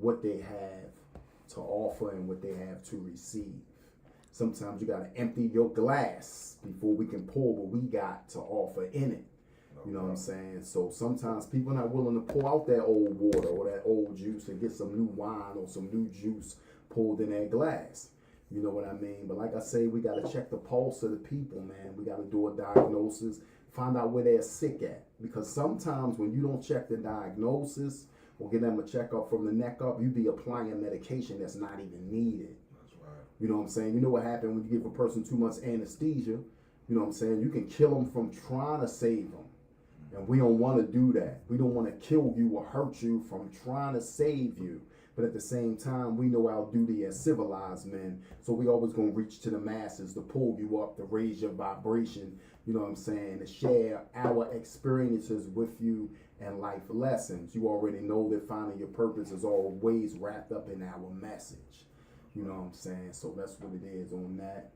what they have to offer and what they have to receive. Sometimes you got to empty your glass before we can pour what we got to offer in it. You know what I'm saying? So sometimes people are not willing to pour out that old water or that old juice and get some new wine or some new juice pulled in that glass. You know what I mean? But like I say, we got to check the pulse of the people, man. We got to do a diagnosis, find out where they're sick at. Because sometimes when you don't check the diagnosis or get them a checkup from the neck up, you be applying medication that's not even needed. You know what I'm saying? You know what happened when you give a person 2 months anesthesia? You know what I'm saying? You can kill them from trying to save them. And we don't want to do that. We don't want to kill you or hurt you from trying to save you. But at the same time, we know our duty as civilized men. So we always going to reach to the masses to pull you up, to raise your vibration. You know what I'm saying? To share our experiences with you and life lessons. You already know that finding your purpose is always wrapped up in our message. You know what I'm saying? So that's what it is on that.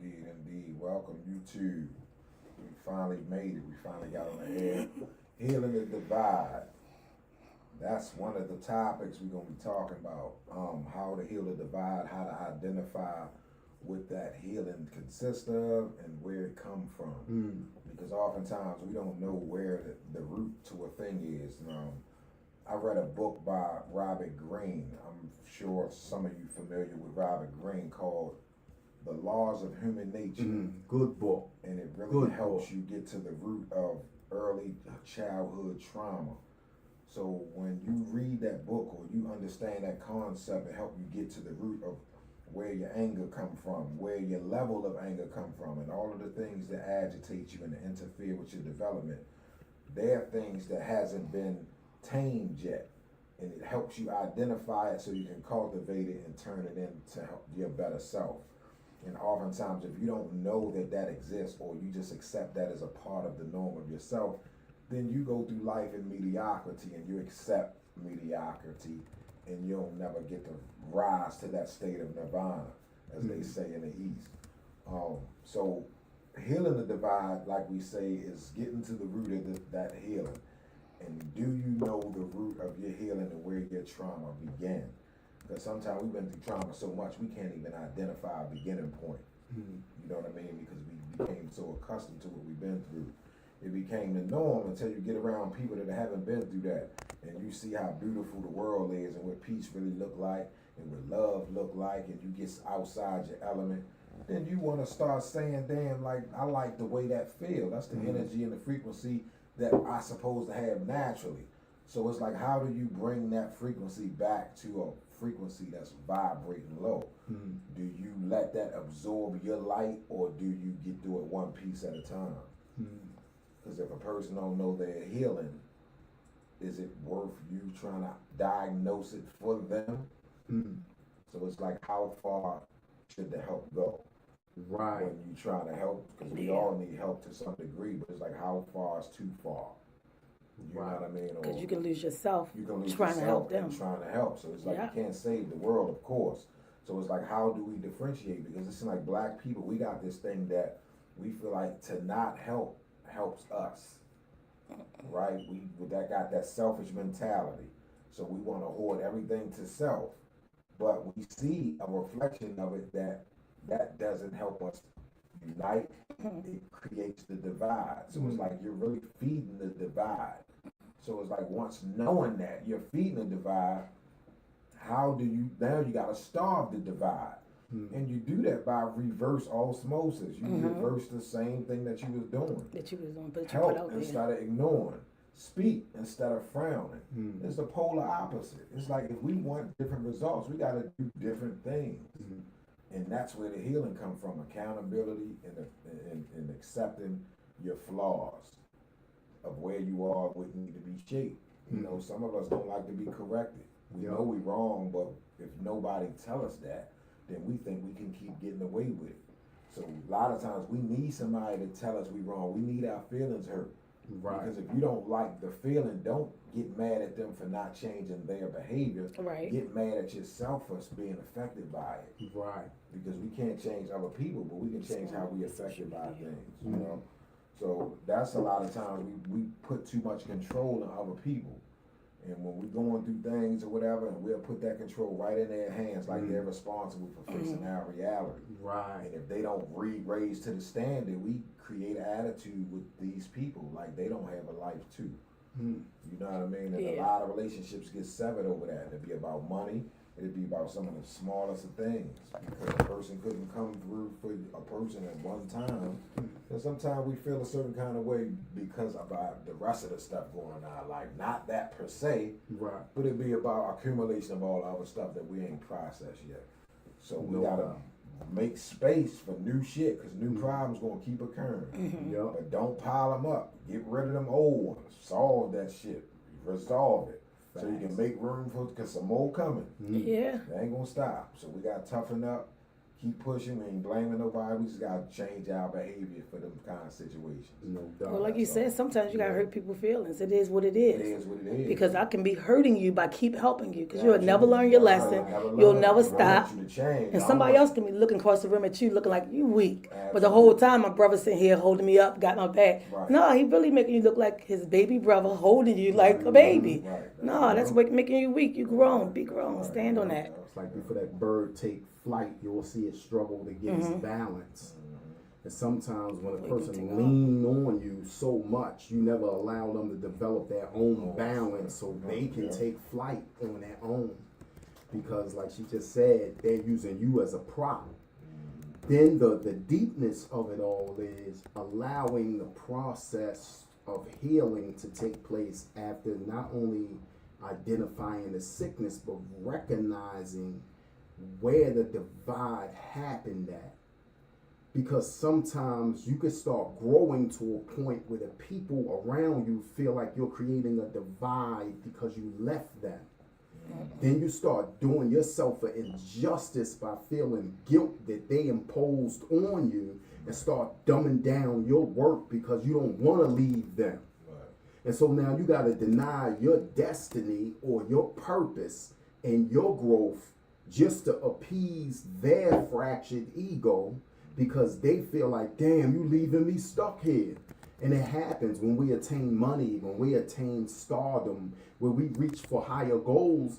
Indeed, indeed. Welcome, YouTube. We finally made it. We finally got on the air. Healing the divide. That's one of the topics we're going to be talking about. How to heal the divide, how to identify what that healing consists of and where it come from. Because oftentimes we don't know where the root to a thing is. I read a book by Robert Greene. I'm sure some of you familiar with Robert Greene, called The Laws of Human Nature. Good book. And it really helps you get to the root of early childhood trauma. So when you read that book or you understand that concept, it helps you get to the root of where your anger come from, where your level of anger come from, and all of the things that agitate you and interfere with your development. They're things that hasn't been tamed yet, and it helps you identify it so you can cultivate it and turn it into your better self. And oftentimes, if you don't know that exists, or you just accept that as a part of the norm of yourself, then you go through life in mediocrity and you accept mediocrity, and you'll never get to rise to that state of nirvana, as they say in the East. So healing the divide, like we say, is getting to the root of that healing. And do you know the root of your healing and where your trauma began? Because sometimes we've been through trauma so much we can't even identify a beginning point. You know what I mean? Because we became so accustomed to what we've been through. It became the norm until you get around people that haven't been through that, and you see how beautiful the world is and what peace really look like and what love look like, and you get outside your element. Then you want to start saying, damn, like, I like the way that feel. That's the energy and the frequency that I supposed to have naturally. So it's like, how do you bring that frequency back to a frequency that's vibrating low? Do you let that absorb your light, or do you do it one piece at a time? Because if a person don't know they're healing, is it worth you trying to diagnose it for them? So it's like, how far should the help go? Right. When you trying to help, because we all need help to some degree, but it's like, how far is too far? You know what I mean? Because you can lose yourself trying to help them. Trying to help. So it's like, you can't save the world, of course. So it's like, how do we differentiate? Because it's like black people, we got this thing that we feel like to not help helps us, right? We got that selfish mentality. So we want to hoard everything to self. But we see a reflection of it that doesn't help us unite. It creates the divide. So it's like you're really feeding the divide. So it's like, once knowing that you're feeding the divide, how do you, now you got to starve the divide. And you do that by reverse osmosis. You reverse the same thing that you was doing. But you help put out instead there. of ignoring. Speak instead of frowning. It's the polar opposite. It's like, if we want different results, we got to do different things. And that's where the healing come from: accountability and accepting your flaws of where you are, what need to be shaped. You know, some of us don't like to be corrected. We know we wrong, but if nobody tell us that, then we think we can keep getting away with it. So a lot of times we need somebody to tell us we wrong. We need our feelings hurt. Right. Because if you don't like the feeling, don't get mad at them for not changing their behavior. Right. Get mad at yourself for being affected by it. Right. Because we can't change other people, but we can change how we affected by things, you know? So that's a lot of times we put too much control on other people. And when we're going through things or whatever, and we'll put that control right in their hands, like they're responsible for fixing our reality. Right. And if they don't raise to the standard, we create an attitude with these people like they don't have a life too. You know what I mean? And a lot of relationships get severed over that. It'd be about money. It'd be about some of the smallest of things, because a person couldn't come through for a person at one time. And sometimes we feel a certain kind of way because about the rest of the stuff going on in our life. Not that per se, Right. but it'd be about accumulation of all the other stuff that we ain't processed yet. So we gotta make space for new shit, because new problems gonna keep occurring. Yep. But don't pile them up. Get rid of them old ones. Solve that shit. Resolve it. So you can make room for, because some more coming. Yeah. They ain't gonna stop. So we gotta toughen up, keep pushing. We ain't blaming nobody. We just gotta change our behavior for them kind of situations. No doubt. Well, like you said, sometimes you gotta hurt people's feelings. It is what it is. It is what it is. Because I can be hurting you by keep helping you, because you'll never learn your lesson. You'll never stop. And somebody else can be looking across the room at you, looking like you weak. But the whole time, my brother's sitting here holding me up, got my back. Right. No, he really making you look like his baby brother, holding you like a baby. Right. No, that's what making you weak. You grown. Be grown. Stand on that. It's like before that bird take flight, you'll see it struggle to get its balance. And sometimes when a person lean on you so much, you never allow them to develop their own balance so they can take flight on their own. Because like she just said, they're using you as a prop. Then the deepness of it all is allowing the process of healing to take place after not only identifying the sickness, but recognizing where the divide happened at. Because sometimes you can start growing to a point where the people around you feel like you're creating a divide because you left them. Then you start doing yourself an injustice by feeling guilt that they imposed on you, and start dumbing down your work because you don't want to leave them. And so now you got to deny your destiny or your purpose and your growth just to appease their fractured ego, because they feel like, damn, you leaving me stuck here. And it happens when we attain money, when we attain stardom, when we reach for higher goals.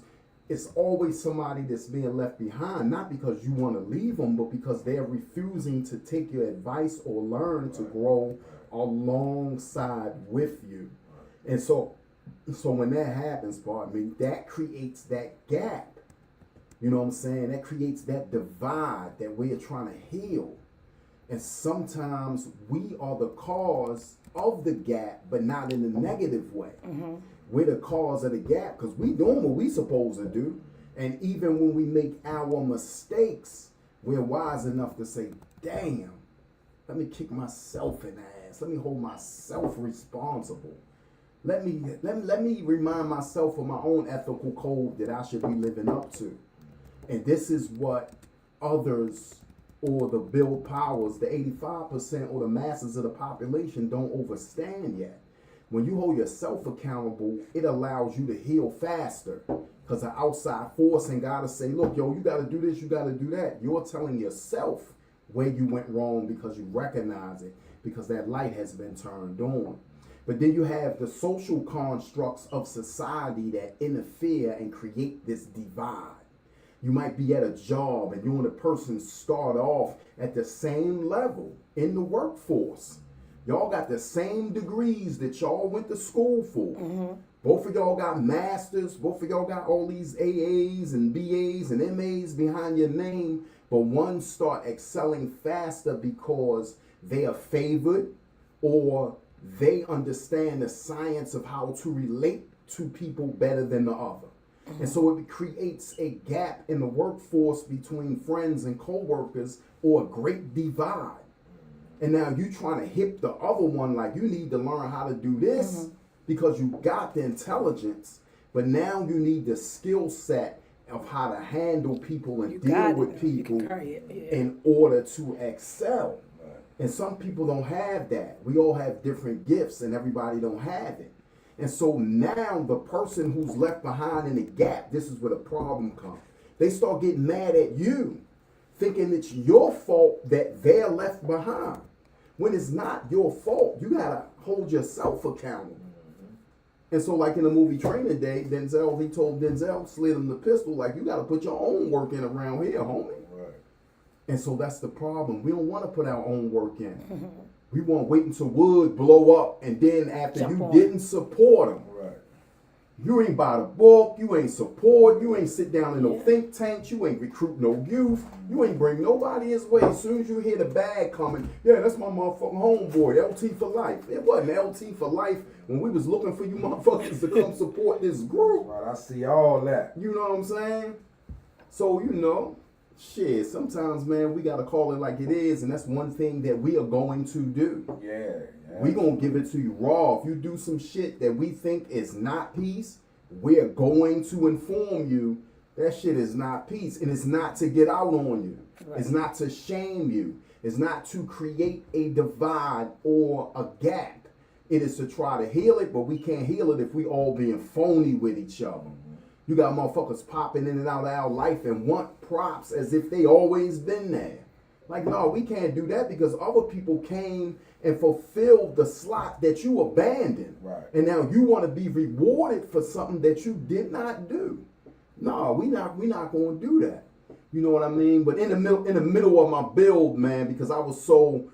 It's always somebody that's being left behind, not because you want to leave them, but because they're refusing to take your advice or learn to grow alongside with you. And so when that happens, pardon me, that creates that gap. You know what I'm saying? That creates that divide that we are trying to heal. And sometimes we are the cause of the gap, but not in a negative way. We're the cause of the gap because we doing what we supposed to do. And even when we make our mistakes, we're wise enough to say, damn, let me kick myself in the ass. Let me hold myself responsible. Let me remind myself of my own ethical code that I should be living up to. And this is what others or the build powers, the 85% or the masses of the population don't understand yet. When you hold yourself accountable, it allows you to heal faster, because the outside force ain't got to say, look, yo, you got to do this, you got to do that. You're telling yourself where you went wrong because you recognize it, because that light has been turned on. But then you have the social constructs of society that interfere and create this divide. You might be at a job and you and a person start off at the same level in the workforce. Y'all got the same degrees that y'all went to school for. Both of y'all got masters. Both of y'all got all these AAs and BAs and MAs behind your name. But one start excelling faster because they are favored, or they understand the science of how to relate to people better than the other. And so it creates a gap in the workforce between friends and co-workers, or a great divide. And now you trying to hip the other one like, you need to learn how to do this because you got the intelligence, but now you need the skill set of how to handle people and deal with people in order to excel. And some people don't have that. We all have different gifts and everybody don't have it. And so now the person who's left behind in the gap, this is where the problem comes. They start getting mad at you, thinking it's your fault that they're left behind, when it's not your fault. You gotta hold yourself accountable. And so, like in the movie Training Day, he told Denzel, slid him the pistol, like, you got to put your own work in around here, homie. Right. And so that's the problem. We don't want to put our own work in. We want to wait until wood blow up, and then after didn't support them, Right. you ain't buy the book, you ain't support, you ain't sit down in no think tanks, you ain't recruit no youth, you ain't bring nobody his way. As soon as you hear the bag coming, yeah, that's my motherfucking homeboy, LT for life. It wasn't LT for life when we was looking for you motherfuckers to come support this group. Right, I see all that. You know what I'm saying? So, shit, sometimes, man, we got to call it like it is, and that's one thing that we are going to do. Yeah. We going to give it to you raw. If you do some shit that we think is not peace, we're going to inform you that shit is not peace, and it's not to get out on you. Right. It's not to shame you. It's not to create a divide or a gap. It is to try to heal it, but we can't heal it if we all being phony with each other. You got motherfuckers popping in and out of our life and want props as if they always been there. Like, no, we can't do that because other people came and fulfilled the slot that you abandoned. Right. And now you want to be rewarded for something that you did not do. No, we not going to do that. You know what I mean? But in the middle of my build, man, because I was so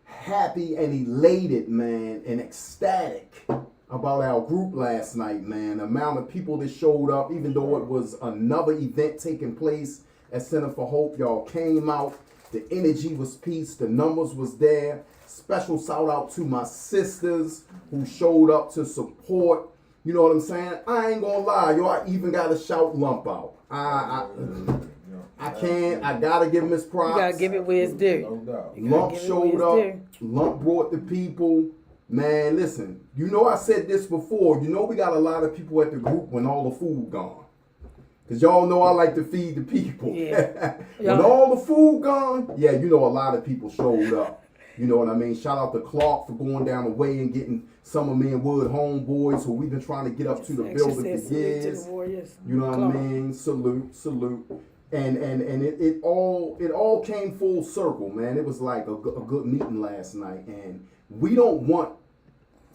happy and elated, man, and ecstatic about our group last night, man. The amount of people that showed up, even though it was another event taking place at Center for Hope, y'all came out. The energy was peace. The numbers was there. Special shout out to my sisters who showed up to support. You know what I'm saying? I ain't gonna lie, yo. I even got to shout Lump out. I can't. I gotta give him his props. You gotta give it where it's due. No doubt. Lump showed up. Lump brought the people. Man, listen. You know I said this before. You know we got a lot of people at the group when all the food gone. Cause y'all know I like to feed the people. Yeah. When all the food gone, yeah, you know a lot of people showed up. You know what I mean? Shout out to Clark for going down the way and getting some of me and Wood homeboys who we've been trying to get up to the building for years. You know what I mean? Salute. And it all came full circle, man. It was like a good meeting last night, and we don't want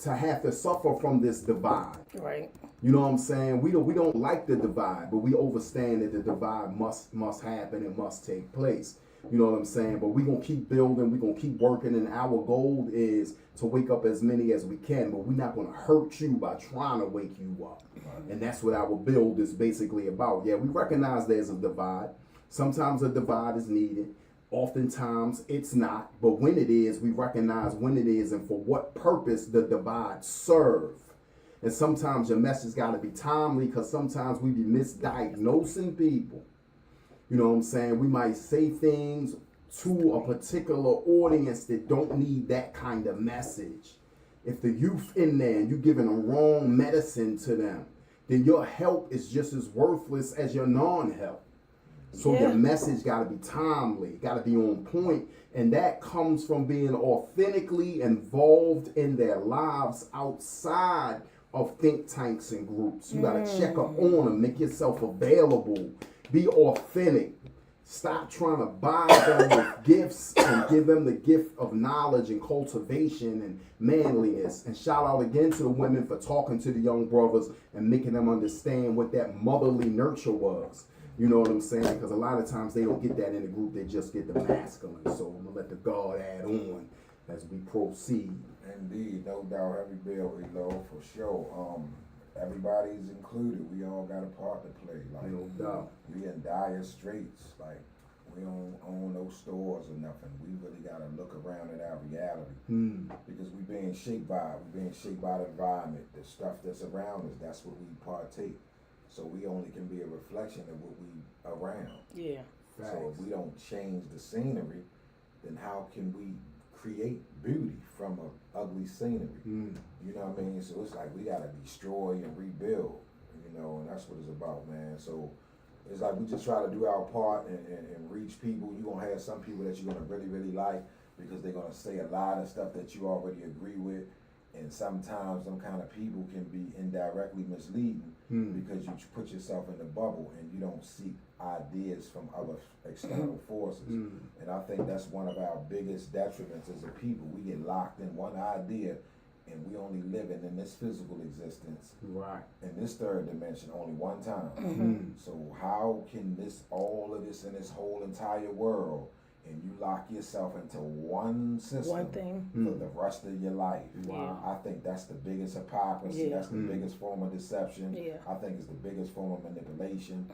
to have to suffer from this divide. Right. You know what I'm saying? We don't like the divide, but we understand that the divide must happen and must take place. You know what I'm saying? But we're going to keep building. We're going to keep working. And our goal is to wake up as many as we can. But we're not going to hurt you by trying to wake you up. Right. And that's what our build is basically about. Yeah, we recognize there's a divide. Sometimes a divide is needed. Oftentimes it's not. But when it is, we recognize when it is and for what purpose the divide serves. And sometimes your message got to be timely because sometimes we be misdiagnosing people. You know what I'm saying? We might say things to a particular audience that don't need that kind of message. If the youth in there and you're giving them wrong medicine to them, then your help is just as worthless as your non-help. So your message got to be timely, got to be on point, and that comes from being authentically involved in their lives outside of think tanks and groups. You got to check up on them, make yourself available. Be authentic. Stop trying to buy them with gifts and give them the gift of knowledge and cultivation and manliness. And shout out again to the women for talking to the young brothers and making them understand what that motherly nurture was. You know what I'm saying? Because a lot of times they don't get that in the group. They just get the masculine. So I'm going to let the God add on as we proceed. Indeed. No doubt. Every bill we low for sure. Everybody's included. We all got a part to play. Like, no doubt. We in dire straits. Like, we don't own no stores or nothing. We really got to look around at our reality. Because we being shaped by the environment, the stuff that's around us. That's what we partake. So we only can be a reflection of what we around. Yeah. So if we don't change the scenery, then how can we create beauty from a ugly scenery? You know what I mean? So it's like we gotta destroy and rebuild, you know, and that's what it's about, man. So it's like we just try to do our part and reach people. You're gonna have some people that you're gonna really, really like because they're gonna say a lot of stuff that you already agree with. And sometimes some kind of people can be indirectly misleading because you put yourself in the bubble and you don't seek ideas from other external forces. And I think that's one of our biggest detriments as a people. We get locked in one idea and we only living in this physical existence, Right. in this third dimension, only one time. Mm-hmm. So how can all of this in this whole entire world, and you lock yourself into one system One thing. for the rest of your life? Wow. I think that's the biggest hypocrisy. Yeah. That's the biggest form of deception. Yeah. I think it's the biggest form of manipulation.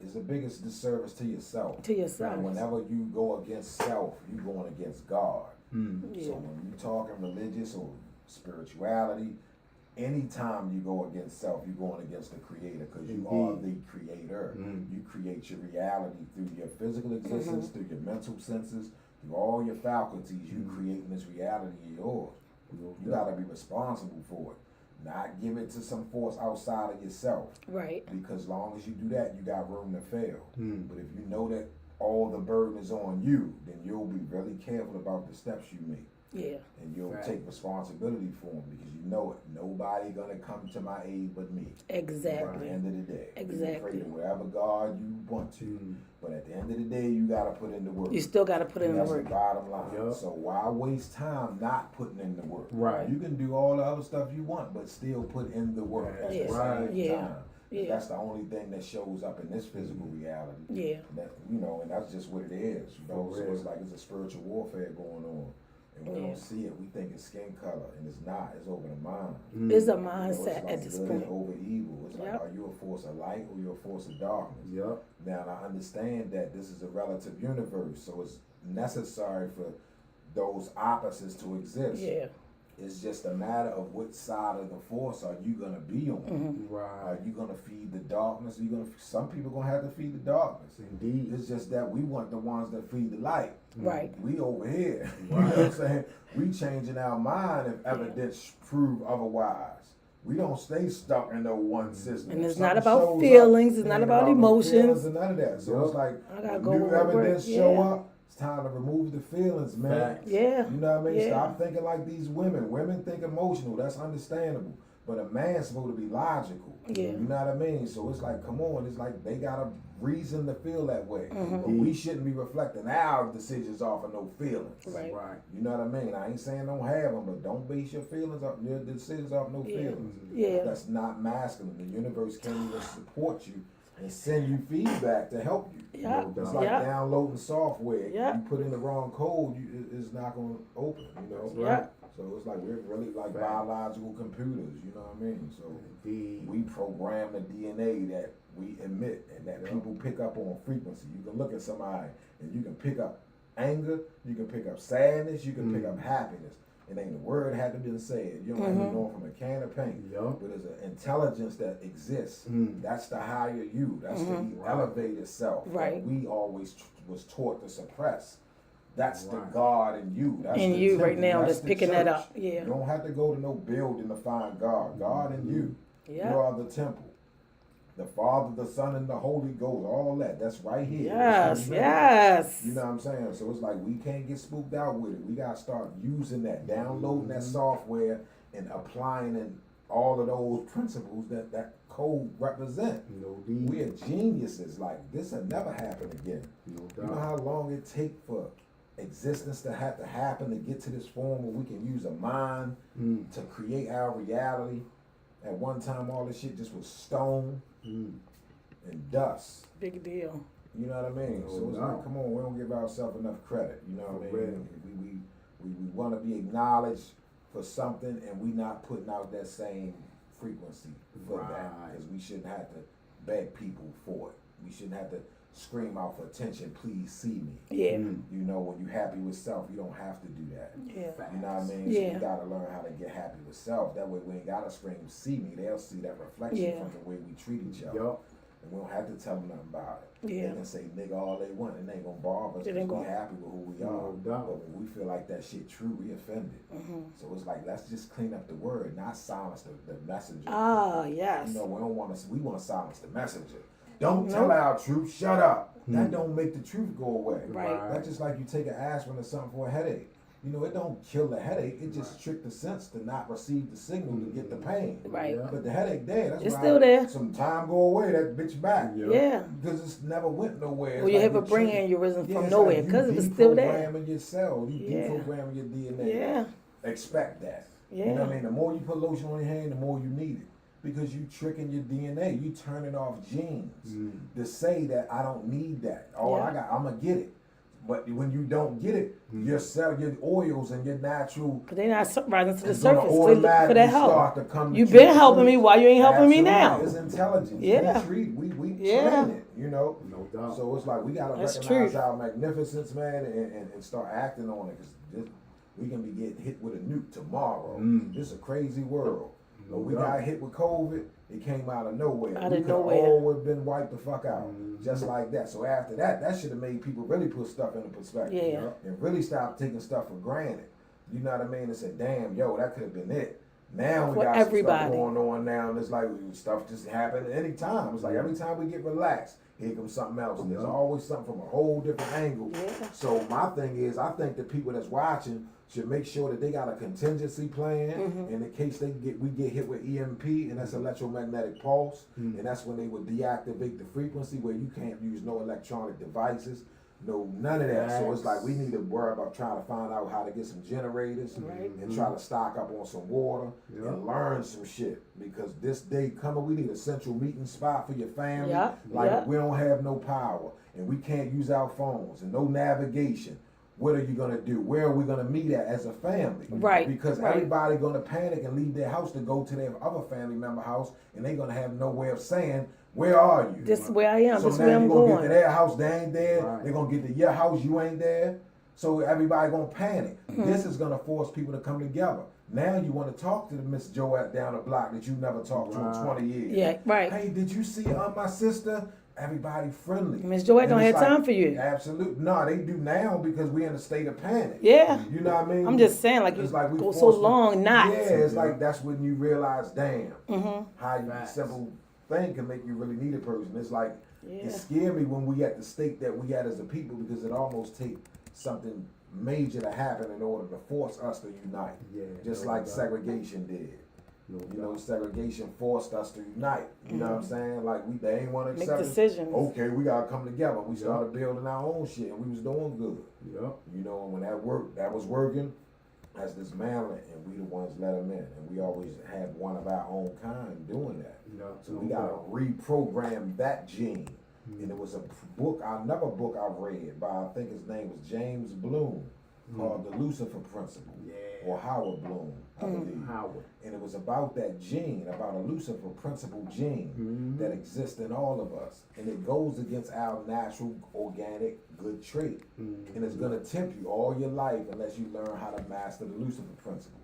It's the biggest disservice to yourself. To yourself. And whenever you go against self, you're going against God. Yeah. So when you talking religious or spirituality, anytime you go against self, you're going against the creator, because you are the creator. You create your reality through your physical existence, through your mental senses, through all your faculties. You creating this reality of yours. You gotta be responsible for it. Not give it to some force outside of yourself. Right. Because long as you do that, you got room to fail. But if you know that all the burden is on you, then you'll be really careful about the steps you make. Yeah. And you'll Right. take responsibility for them, because you know it. Nobody gonna come to my aid but me. At the Exactly. end of the day. You can Exactly. pray to whatever God you want to. But at the end of the day, you gotta put in the work. You still got to put in And the that's work. the bottom line. Yup. So why waste time not putting in the work? Right. You can do all the other stuff you want, but still put in the work at Yeah. the Right. same Yeah. time. Yeah. That's the only thing that shows up in this physical reality. Yeah. That, and that's just what it is. So For real. it's like it's a spiritual warfare going on. And we Yeah. don't see it. We think it's skin color, and it's not. It's over the mind. It's a You know, mindset it's like at this good point. over evil. It's like, Yep. are you a force of light or you a force of darkness? Yep. Now, I understand that this is a relative universe, so it's necessary for those opposites to exist. Yeah. It's just a matter of which side of the force are you gonna be on. Mm-hmm. Are Right. you gonna feed the darkness? Some people gonna have to feed the darkness. Indeed. It's just that we want the ones that feed the light. Right. We over here. You know what I'm saying? We changing our mind if evidence prove otherwise. We don't stay stuck in no one system. And it's If not something about shows feelings, up, it's it not ain't about no emotions. feelings and none of that. So it's like I gotta when go new with what evidence works. show Yeah. up, it's time to remove the feelings, man. Facts. Yeah. You know what I mean? Yeah. Stop thinking like these women. Women think emotional. That's understandable. But a man's supposed to be logical. Yeah. You know what I mean? So it's like, come on. It's like they got a reason to feel that way. Mm-hmm. But we shouldn't be reflecting our decisions off of no feelings. Right. Right. You know what I mean? I ain't saying don't have them, but don't base your feelings up, your decisions off no Yeah. feelings. Yeah. That's not masculine. The universe can't even support you and send you feedback to help you. Yeah. It's like Yeah. downloading software. Yeah. You put in the wrong code, it's not going to open. You know. Yeah. So it's like we're really like Right. biological computers. You know what I mean? So Indeed. we program the DNA that we emit and that Yeah. people pick up on frequency. You can look at somebody and you can pick up anger, you can pick up sadness, you can pick up happiness. It ain't a word had to be said. You don't have to know from a can of paint. Yup. But there's an intelligence that exists. That's the higher you. That's the Right. elevated self Right. that we always was taught to suppress. That's the Right. God in you. That's In the you right temple. now, That's just the picking that church. up. Yeah. You don't have to go to no building to find God. God in you. Yeah. You are the temple. The Father, the Son, and the Holy Ghost, all that. That's right here. Yes. That's right here. Yes. You know what I'm saying? So it's like we can't get spooked out with it. We gotta start using that, downloading that software and applying in all of those principles that code represent. No We deed. are geniuses. Like this will never happen again. No You know doubt. how long it take for existence to have to happen to get to this form where we can use a mind to create our reality. At one time, all this shit just was stone and dust. Big deal. You know what I mean? No So it's doubt. like, come on, we don't give ourselves enough credit. You know what I For mean? We want to be acknowledged for something, and we not putting out that same frequency for that, Right. because we shouldn't have to beg people for it. We shouldn't have to scream out for attention. Please see me. Yeah. You know, when you're happy with self, you don't have to do that. Yeah. You know what I mean? So Yeah. you gotta learn how to get happy with self. That way we ain't gotta scream, see me. They'll see that reflection Yeah. from the way we treat each other. Yup. And we don't have to tell them nothing about it. Yeah. They can say nigga all they want, and they ain't gonna bother us It ain't because we gonna- happy with who we No are. doubt. But when we feel like that shit true, we offended. So it's like, let's just clean up the word, not silence the messenger. Ah, yes. You know, we want to silence the messenger. Don't tell our truth, shut up. That don't make the truth go away. Right. That's just like you take an aspirin or something for a headache. You know, it don't kill the headache. It just trick the sense to not receive the signal to get the pain. Right. Yeah. But the headache there. That's It's why still there. Some time go away, that bitch back. Yeah. Yeah. Because it's never went nowhere. It's Well, you like have a you brain change- aneurysm Yeah, from it's nowhere like because you it was still there. deprogramming your cell. You Yeah. deprogramming your DNA. Yeah. Expect that. Yeah. You know what I mean? The more you put lotion on your hand, the more you need it. Because you tricking your DNA. You turning off genes to say that I don't need that. Oh, Yeah. I'm going to get it. But when you don't get it, your oils and your natural, But they're not rising to the it's gonna surface. They looking for automatically that help. start to come to You've you been helping me. first. Why you ain't helping me Absolutely. now? It's intelligence. Yeah. We Yeah. train it, you know. No doubt. So it's like we gotta That's recognize true. our magnificence, man, and start acting on it. Cause we can be getting hit with a nuke tomorrow. This is a crazy world. No But we doubt. got hit with COVID. It came out of nowhere. Out we of could nowhere. always been wiped the fuck out, just like that. So after that, that should have made people really put stuff into perspective, Yeah. and really stop taking stuff for granted. You know what I mean? And say, damn, yo, that could have been it. Now we For got everybody. some stuff going on now, and it's like stuff just happen at any time. It's like every time we get relaxed, here comes something else. And there's always something from a whole different angle. Yeah. So my thing is, I think the people that's watching should make sure that they got a contingency plan in the case we get hit with EMP, and that's electromagnetic pulse, and that's when they would deactivate the frequency where you can't use no electronic devices. No, none of that. So it's like we need to worry about trying to find out how to get some generators and try to stock up on some water and learn some shit. Because this day coming, we need a central meeting spot for your family. Yeah, Like yeah. we don't have no power and we can't use our phones and no navigation. What are you gonna do? Where are we gonna meet at as a family? Right, Because right. everybody gonna panic and leave their house to go to their other family member house, and they gonna have no way of saying, "Where are you?" This is where I am. So This is now where I'm you gonna get going. to their house, they ain't there. Right. They're gonna get to your house, you ain't there. So everybody gonna panic. Mm-hmm. This is gonna force people to come together. Now you want to talk to the Miss Joette down the block that you never talked to in 20 years. Yeah, right. Hey, did you see my sister? Everybody friendly. Miss Joette And don't it's have time for you. Absolutely. No, they do now because we're in a state of panic. Yeah. You know what I mean? I'm just saying, like, you It's we go so forced them- long not. Yeah, it's like that's when you realize, damn, Mm-hmm. how you Facts. simple thing can make you really need a person. It's like Yeah. it scared me when we at the state that we at as a people because it almost take something major to happen in order to force us to unite. Yeah, Just no like doubt. segregation did. No You know, doubt. segregation forced us to unite. You know what I'm saying? Like they ain't want to Make accept it. decisions. Okay, we gotta come together. We started building our own shit, and we was doing good. Yep. You know, and when that was working, that's dismantling, and we the ones let them in, and we always had one of our own kind doing that. Yep. So we gotta reprogram that gene. And it was a book, another book I read by, I think his name was James Bloom, called The Lucifer Principle, Yeah. or Howard Bloom, I believe. Howard. And it was about that gene, about a Lucifer principle gene that exists in all of us. And it goes against our natural, organic, good trait. And it's going to tempt you all your life unless you learn how to master the Lucifer principle.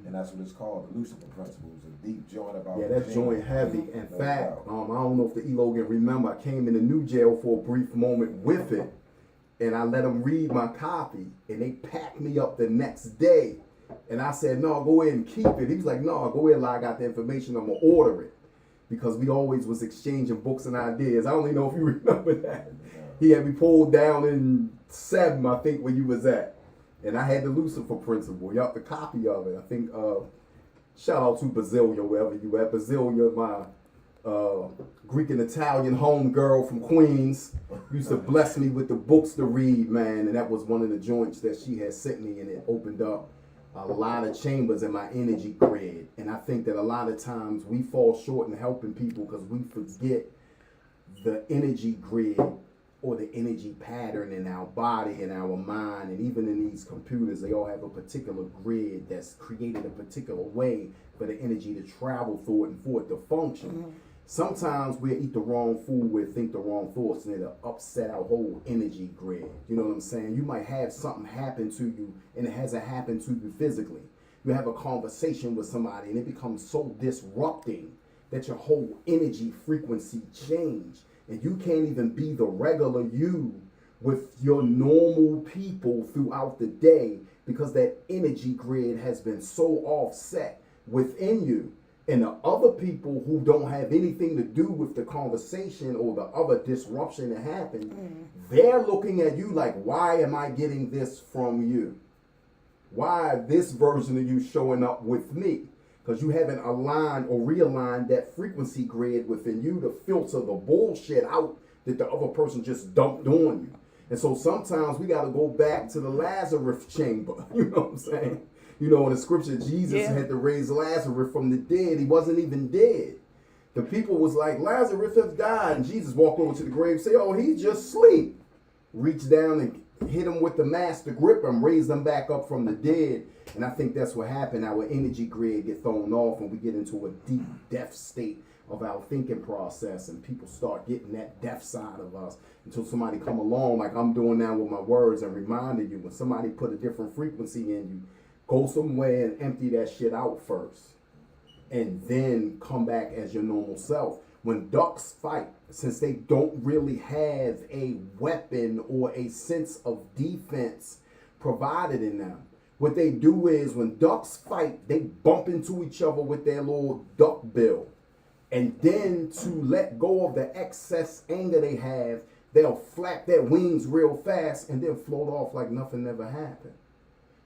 And that's what it's called, the Lucifer principle. It's a deep joint about Yeah, the that gene. joint heavy. In No fact, doubt. I don't know if the Elogan remember, I came in the new jail for a brief moment with it, and I let them read my copy, and they packed me up the next day. And I said, no, go ahead and keep it. He was like, no, go ahead, I got the information, I'm gonna order it. Because we always was exchanging books and ideas. I don't even know if you remember that. He had me pulled down in 7, I think, where you was at. And I had the Lucifer principle. Yup, the copy of it. I think, shout out to Basilia, wherever you at. Basilia, my Greek and Italian home girl from Queens, used to bless me with the books to read, man. And that was one of the joints that she had sent me, and it opened up a lot of chambers in my energy grid. And I think that a lot of times we fall short in helping people because we forget the energy grid or the energy pattern in our body and our mind. And even in these computers, they all have a particular grid that's created a particular way for the energy to travel through it and for it to function. Sometimes we eat the wrong food, we think the wrong thoughts, and it'll upset our whole energy grid. You know what I'm saying? You might have something happen to you, and it hasn't happened to you physically. You have a conversation with somebody, and it becomes so disrupting that your whole energy frequency change, and you can't even be the regular you with your normal people throughout the day because that energy grid has been so offset within you. And the other people who don't have anything to do with the conversation or the other disruption that happened, they're looking at you like, why am I getting this from you? Why this version of you showing up with me? Because you haven't aligned or realigned that frequency grid within you to filter the bullshit out that the other person just dumped on you. And so sometimes we got to go back to the Lazarus chamber, you know what I'm saying? You know, in the scripture, Jesus had to raise Lazarus from the dead. He wasn't even dead. The people was like, Lazarus has died. And Jesus walked over to the grave and said, oh, he's just asleep. Reached down and hit him with the master grip and raised them back up from the dead. And I think that's what happened. Our energy grid get thrown off and we get into a deep death state of our thinking process, and people start getting that death side of us until somebody come along like I'm doing now with my words and reminding you. When somebody put a different frequency in you, go somewhere and empty that shit out first and then come back as your normal self. When ducks fight, since they don't really have a weapon or a sense of defense provided in them, what they do is when ducks fight, they bump into each other with their little duck bill. And then to let go of the excess anger they have, they'll flap their wings real fast and then float off like nothing ever happened.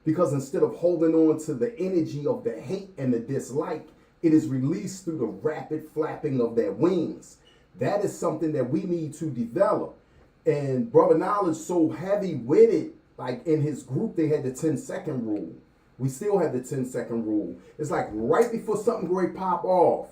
Because instead of holding on to the energy of the hate and the dislike, it is released through the rapid flapping of their wings. That is something that we need to develop. And Brother Knowledge so heavy with it, like in his group, they had the 10-second rule. We still have the 10-second rule. It's like right before something great pop off,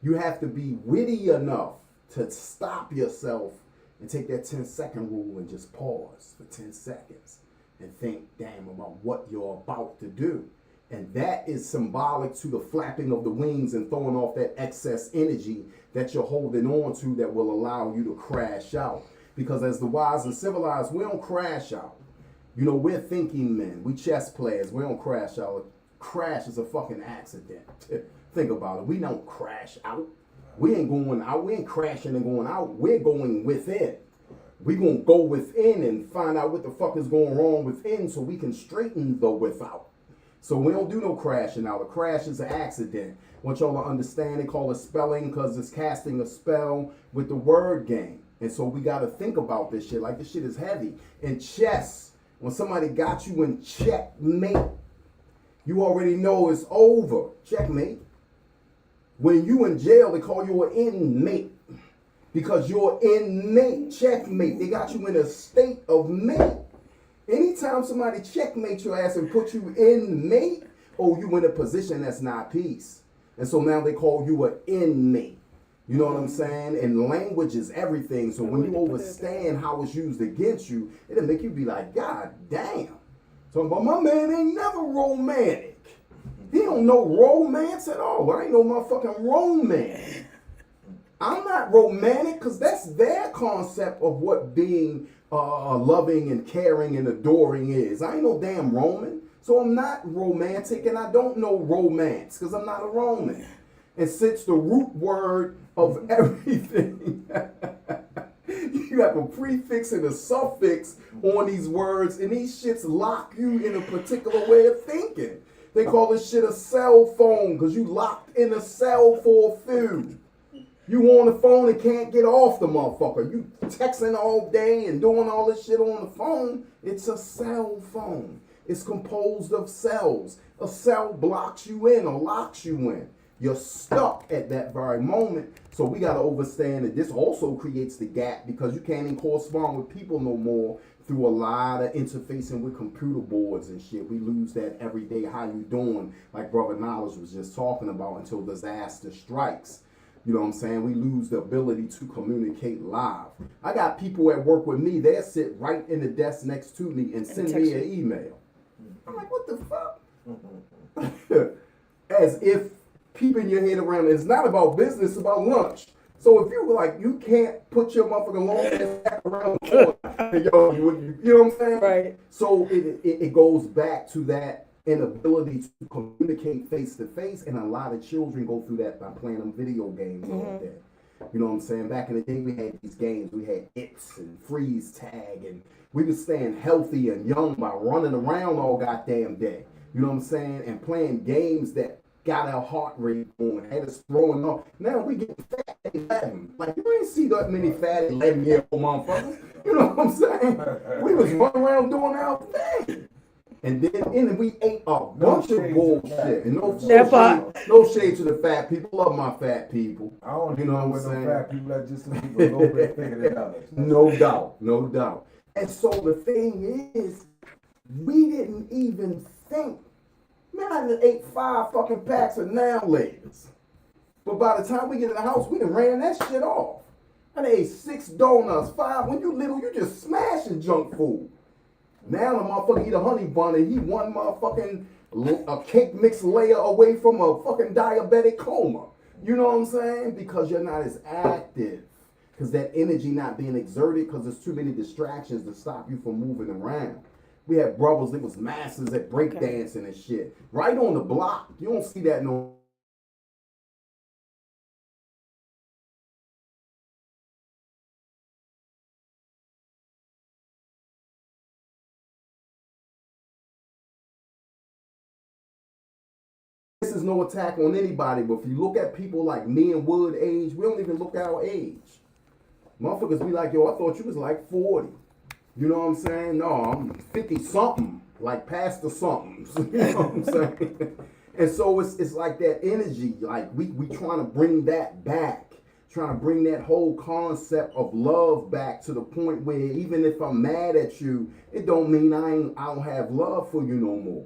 you have to be witty enough to stop yourself and take that 10-second rule and just pause for 10 seconds and think, damn, about what you're about to do. And that is symbolic to the flapping of the wings and throwing off that excess energy that you're holding on to that will allow you to crash out. Because as the wise and civilized, we don't crash out. You know, we're thinking men. We chess players. We don't crash out. Crash is a fucking accident. Think about it. We don't crash out. We ain't going out. We ain't crashing and going out. We're going within. We're going to go within and find out what the fuck is going wrong within so we can straighten the without. So we don't do no crashing out. A crash is an accident. I want y'all to understand, they call it spelling because it's casting a spell with the word game. And so we got to think about this shit. Like, this shit is heavy. In chess, when somebody got you in checkmate, you already know it's over. Checkmate. When you in jail, they call you an inmate. Because you're inmate. Checkmate. They got you in a state of mate. Anytime somebody checkmate your ass and put you in mate, oh, you in a position that's not peace. And so now they call you an inmate. You know what I'm saying? And language is everything. So when you understand how it's used against you, it'll make you be like, God damn. So my man ain't never romantic. He don't know romance at all. I ain't no motherfucking romance. I'm not romantic because that's their concept of what being loving and caring and adoring is. I ain't no damn Roman. So I'm not romantic and I don't know romance because I'm not a Roman. And since the root word of everything, you have a prefix and a suffix on these words and these shits lock you in a particular way of thinking. They call this shit a cell phone because you locked in a cell for a few. You on the phone and can't get off the motherfucker. You texting all day and doing all this shit on the phone. It's a cell phone. It's composed of cells. A cell blocks you in or locks you in. You're stuck at that very moment. So we got to understand that this also creates the gap because you can't even correspond with people no more through a lot of interfacing with computer boards and shit. We lose that every day. How you doing? Like Brother Knowledge was just talking about until disaster strikes. You know what I'm saying? We lose the ability to communicate live. I got people at work with me. They'll sit right in the desk next to me and send me an email. I'm like, what the fuck? As if keeping your head around. It's not about business, it's about lunch. So if you were like, you can't put your motherfucking long ass back around the corner, yo, you know what I'm saying? Right. So it goes back to that inability to communicate face to face, and a lot of children go through that by playing them video games all day. You know what I'm saying? Back in the day, we had these games. We had It's and Freeze Tag, and we was staying healthy and young by running around all goddamn day. You know what I'm saying? And playing games that got our heart rate going, had us throwing up. Now we get fat at 11. Like, you ain't see that many fat 11-year-old motherfuckers. You know what I'm saying? We was running around doing our thing. And then we ate a bunch of bullshit. And no shade to the fat people. Love my fat people. I don't you know what I'm saying? Fat people that just some people a little bit thicker than others. No doubt. And so the thing is, we didn't even think, Man, I done ate 5 fucking packs of now layers. But by the time we get in the house, we done ran that shit off. I done ate 6 donuts, 5. When you little, you just smashing junk food. Now the motherfucker eat a honey bun and he one motherfucking a cake mix layer away from a fucking diabetic coma. You know what I'm saying? Because you're not as active. Because that energy not being exerted because there's too many distractions to stop you from moving around. We had brothers that was masters at breakdancing and shit. Right on the block. You don't see that no. This is no attack on anybody, but if you look at people like me and Wood age, we don't even look at our age. Motherfuckers be like, yo, I thought you was like 40. You know what I'm saying? No, I'm 50-something, like past the somethings. You know what I'm saying? And so it's like that energy, like we trying to bring that back, trying to bring that whole concept of love back to the point where even if I'm mad at you, it don't mean I don't have love for you no more.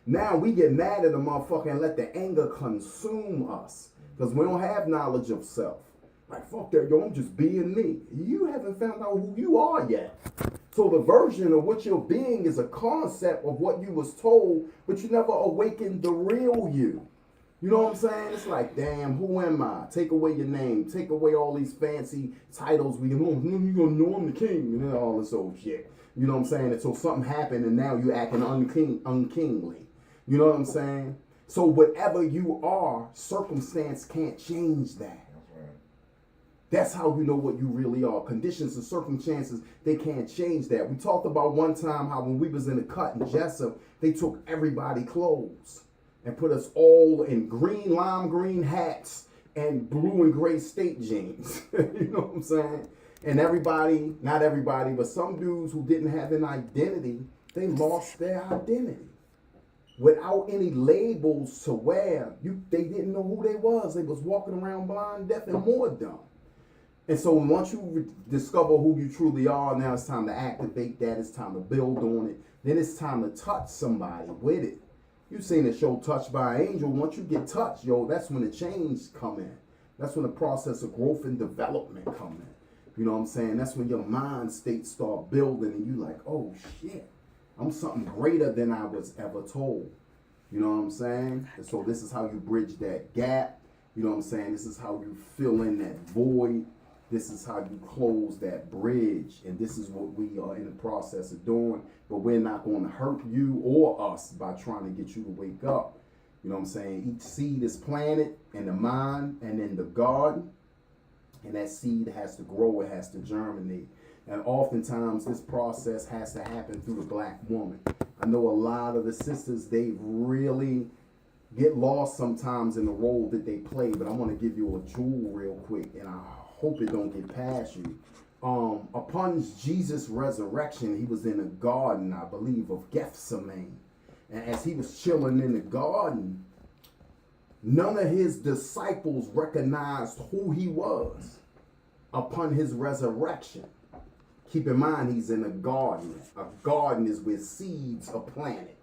Now we get mad at the motherfucker and let the anger consume us because we don't have knowledge of self. Like, fuck that, yo, I'm just being me. You haven't found out who you are yet. So the version of what you're being is a concept of what you was told, but you never awakened the real you. You know what I'm saying? It's like, damn, who am I? Take away your name. Take away all these fancy titles. You're going to know I'm the king and all this old shit. You know what I'm saying? And so something happened and now you're acting unkingly. You know what I'm saying? So whatever you are, circumstance can't change that. That's how you know what you really are. Conditions and circumstances, they can't change that. We talked about one time how when we was in the cut in Jessup, they took everybody clothes and put us all in green, lime green hats and blue and gray state jeans. You know what I'm saying? And everybody, not everybody, but some dudes who didn't have an identity, they lost their identity. Without any labels to wear, they didn't know who they was. They was walking around blind, deaf, and more dumb. And so once you discover who you truly are, now it's time to activate that. It's time to build on it. Then it's time to touch somebody with it. You've seen the show Touched by an Angel. Once you get touched, yo, that's when the change come in. That's when the process of growth and development come in. You know what I'm saying? That's when your mind state start building and you like, oh shit, I'm something greater than I was ever told. You know what I'm saying? And so this is how you bridge that gap. You know what I'm saying? This is how you fill in that void. This is how you close that bridge. And this is what we are in the process of doing. But we're not going to hurt you or us by trying to get you to wake up. You know what I'm saying? Each seed is planted in the mind and in the garden. And that seed has to grow. It has to germinate. And oftentimes this process has to happen through the black woman. I know a lot of the sisters, they really get lost sometimes in the role that they play. But I want to give you a jewel real quick. And I hope it don't get past you. Upon Jesus' resurrection, he was in a garden, I believe, of Gethsemane. And as he was chilling in the garden, none of his disciples recognized who he was upon his resurrection. Keep in mind, he's in a garden. A garden is where seeds are planted.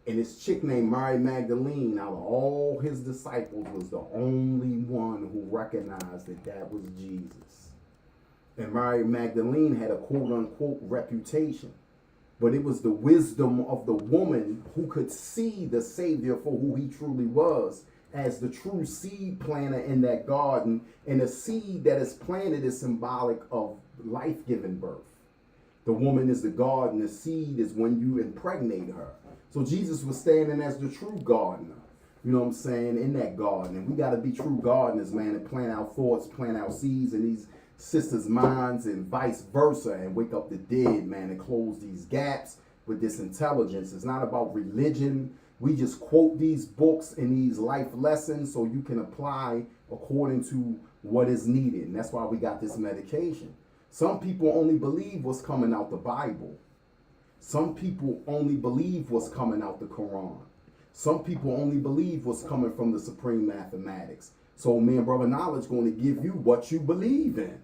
And this chick named Mary Magdalene, out of all his disciples, was the only one who recognized that that was Jesus. And Mary Magdalene had a quote-unquote reputation. But it was the wisdom of the woman who could see the Savior for who he truly was as the true seed planter in that garden. And the seed that is planted is symbolic of life-giving birth. The woman is the garden. The seed is when you impregnate her. So Jesus was standing as the true gardener, you know what I'm saying, in that garden. And we got to be true gardeners, man, and plant our thoughts, plant our seeds in these sisters' minds and vice versa, and wake up the dead, man, and close these gaps with this intelligence. It's not about religion. We just quote these books and these life lessons so you can apply according to what is needed. And that's why we got this medication. Some people only believe what's coming out the Bible. Some people only believe what's coming out the Quran. Some people only believe what's coming from the supreme mathematics. So me and Brother Knowledge going to give you what you believe in.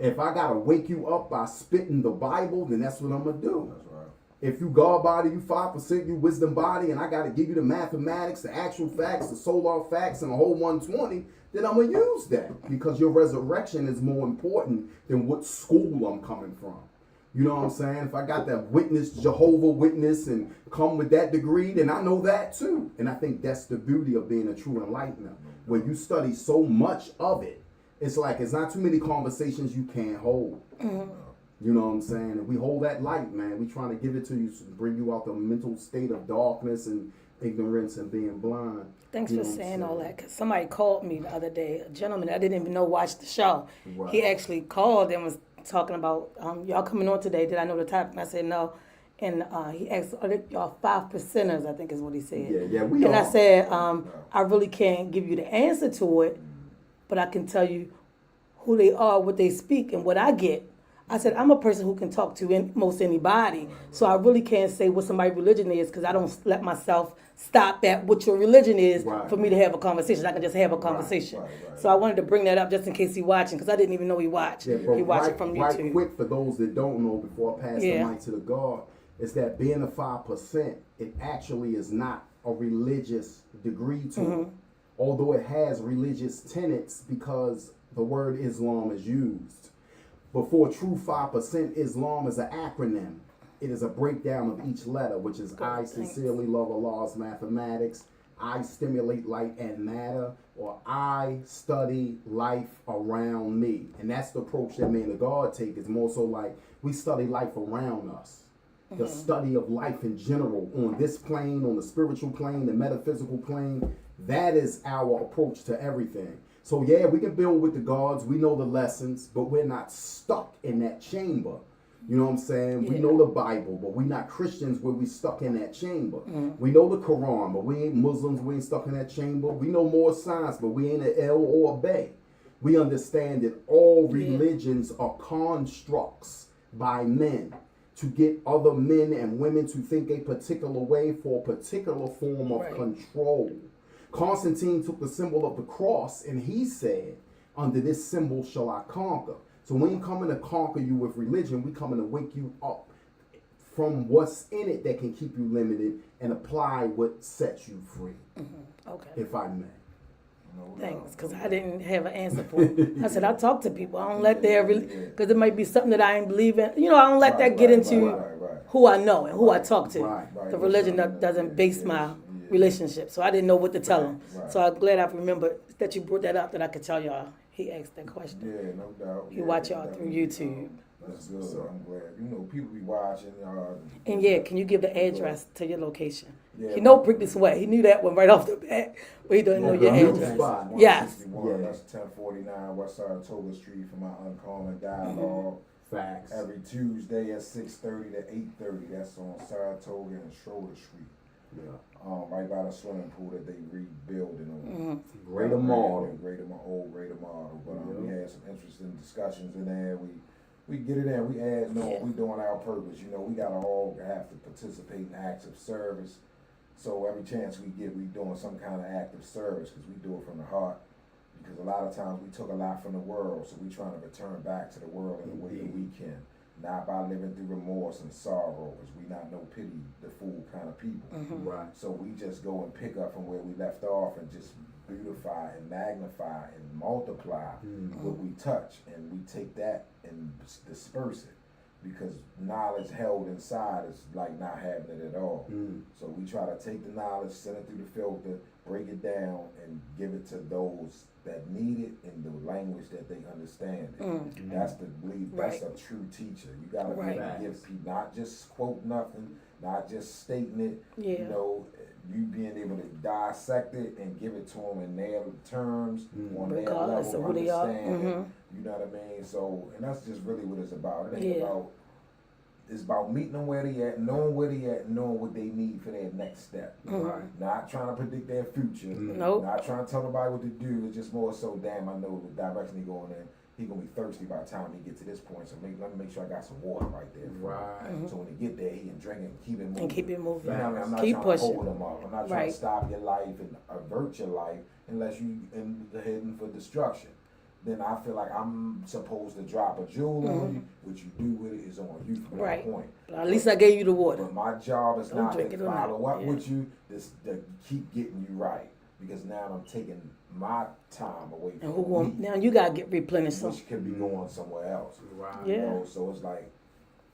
If I got to wake you up by spitting the Bible, then that's what I'm going to do. That's right. If you God body, you 5%, you wisdom body, and I got to give you the mathematics, the actual facts, the solar facts, and the whole 120, then I'm going to use that because your resurrection is more important than what school I'm coming from. You know what I'm saying? If I got that witness, Jehovah Witness, and come with that degree, then I know that too. And I think that's the beauty of being a true enlightener. When you study so much of it, it's like it's not too many conversations you can't hold. Mm-hmm. You know what I'm saying? And we hold that light, man. We trying to give it to you to bring you out the mental state of darkness and ignorance and being blind. Thanks You for know what I'm saying all that. Because somebody called me the other day, a gentleman I didn't even know watched the show. Right. He actually called and was talking about, y'all coming on today. Did I know the topic? And I said, no. And he asked, are y'all 5%ers, I think is what he said. Yeah, we and are. I said, I really can't give you the answer to it, but I can tell you who they are, what they speak, and what I get. I said, I'm a person who can talk to most anybody, so I really can't say what somebody's religion is because I don't let myself stop at what your religion is for me to have a conversation. I can just have a conversation. Right. So I wanted to bring that up just in case he's watching because I didn't even know he watched. Yeah, He watched it from YouTube. Right quick, for those that don't know, before I pass the mic to the God, is that being a 5%, it actually is not a religious degree to it. Although it has religious tenets because the word Islam is used. But for a true 5%, Islam is an acronym. It is a breakdown of each letter, which is I sincerely love Allah's mathematics, I stimulate light and matter, or I study life around me. And that's the approach that me and the God take. It's more so like we study life around us. The study of life in general on this plane, on the spiritual plane, the metaphysical plane. That is our approach to everything. So yeah, we can build with the gods. We know the lessons, but we're not stuck in that chamber. You know what I'm saying? Yeah. We know the Bible, but we're not Christians where we stuck in that chamber. We know the Quran, but we ain't Muslims. We ain't stuck in that chamber. We know more science, but we ain't an L or a Bay. We understand that all religions are constructs by men to get other men and women to think a particular way for a particular form of control. Constantine took the symbol of the cross and he said, under this symbol shall I conquer. So we ain't coming to conquer you with religion, we coming to wake you up from what's in it that can keep you limited and apply what sets you free. Okay. If I may. Thanks, because I didn't have an answer for it. I said, I talk to people. I don't let their, because it might be something that I ain't believe in. You know, I don't let that get into who I know and who I talk to. The religion doesn't base my relationship. So I didn't know what to tell him. So I'm glad I remembered that you brought that up, that I could tell y'all. He asked that question. Yeah, no doubt. He watch y'all through YouTube. That's good. I'm glad. You know, people be watching. And yeah, can you give the address to your location? Yeah, He know Prick this way. He knew that one right off the bat, but he doesn't know your address. Yes. That's 1049 West Saratoga Street for my Uncommon Dialogue. Facts. Every Tuesday at 6:30 to 8:30. That's on Saratoga and Schroeder Street. Yeah. Right by the swimming pool that they rebuilding on. Greater model. Old Greater Model. But we had some interesting discussions in there. We get it in. We add we doing our purpose. You know, we gotta all have to participate in acts of service. So every chance we get, we doing some kind of act of service because we do it from the heart. Because a lot of times we took a lot from the world, so we trying to return back to the world in the way that we can. Not by living through remorse and sorrow, because we not no pity the fool kind of people. Right. So we just go and pick up from where we left off and just beautify and magnify and multiply what we touch, and we take that and disperse it. Because knowledge held inside is like not having it at all. So we try to take the knowledge, send it through the filter, break it down, and give it to those that need it in the language that they understand it. That's the belief. That's a true teacher. You gotta be able to give people, not just quote nothing, not just stating it. You know, you being able to dissect it and give it to them in their terms, on their level of understanding. You know what I mean? So, and that's just really what it's about. It ain't about. It's about meeting them where they at, knowing where they at, knowing what they need for their next step. Not trying to predict their future. Not trying to tell nobody what to do. It's just more so, damn, I know the direction he going in. He gonna be thirsty by the time he get to this point. So let me make sure I got some water right there. So when he get there, he can drink it and keep it moving. And keep it moving. You know what I mean? I'm not keep trying pushing. to hold him up. I'm not trying to stop your life and avert your life unless you heading for destruction. then I feel like I'm supposed to drop a jewel on you. What you do with it is on you from Right. that point. But at least I gave you the water. But my job is Don't not drink to it or not. follow up Yeah. with you, to keep getting you right. Because now I'm taking my time away And from who want, now you gotta get replenished some. which could be going somewhere else. Right. You Yeah. know, so it's like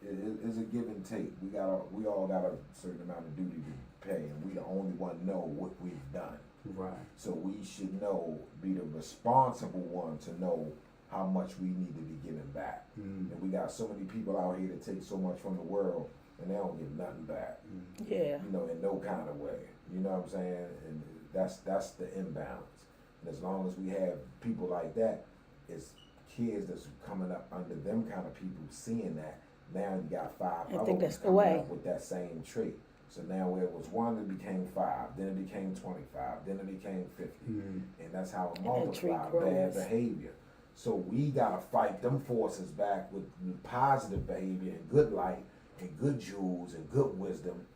it's a give and take. We all got a certain amount of duty to pay, and we the only one know what we've done. Right. So we should know, be the responsible one to know how much we need to be giving back. Mm. And we got so many people out here that take so much from the world, and they don't give nothing back. Yeah. You know, in no kind of way. You know what I'm saying? And that's the imbalance. And as long as we have people like that, it's kids that's coming up under them kind of people seeing that. Now you got 5 I other think ones that's the coming way. up with that same trait. So now where it was 1, it became 5, then it became 25, then it became 50. Mm. And that's how it And that tree multiplied bad grows. behavior. So we gotta fight them forces back with positive behavior and good light and good jewels and good wisdom.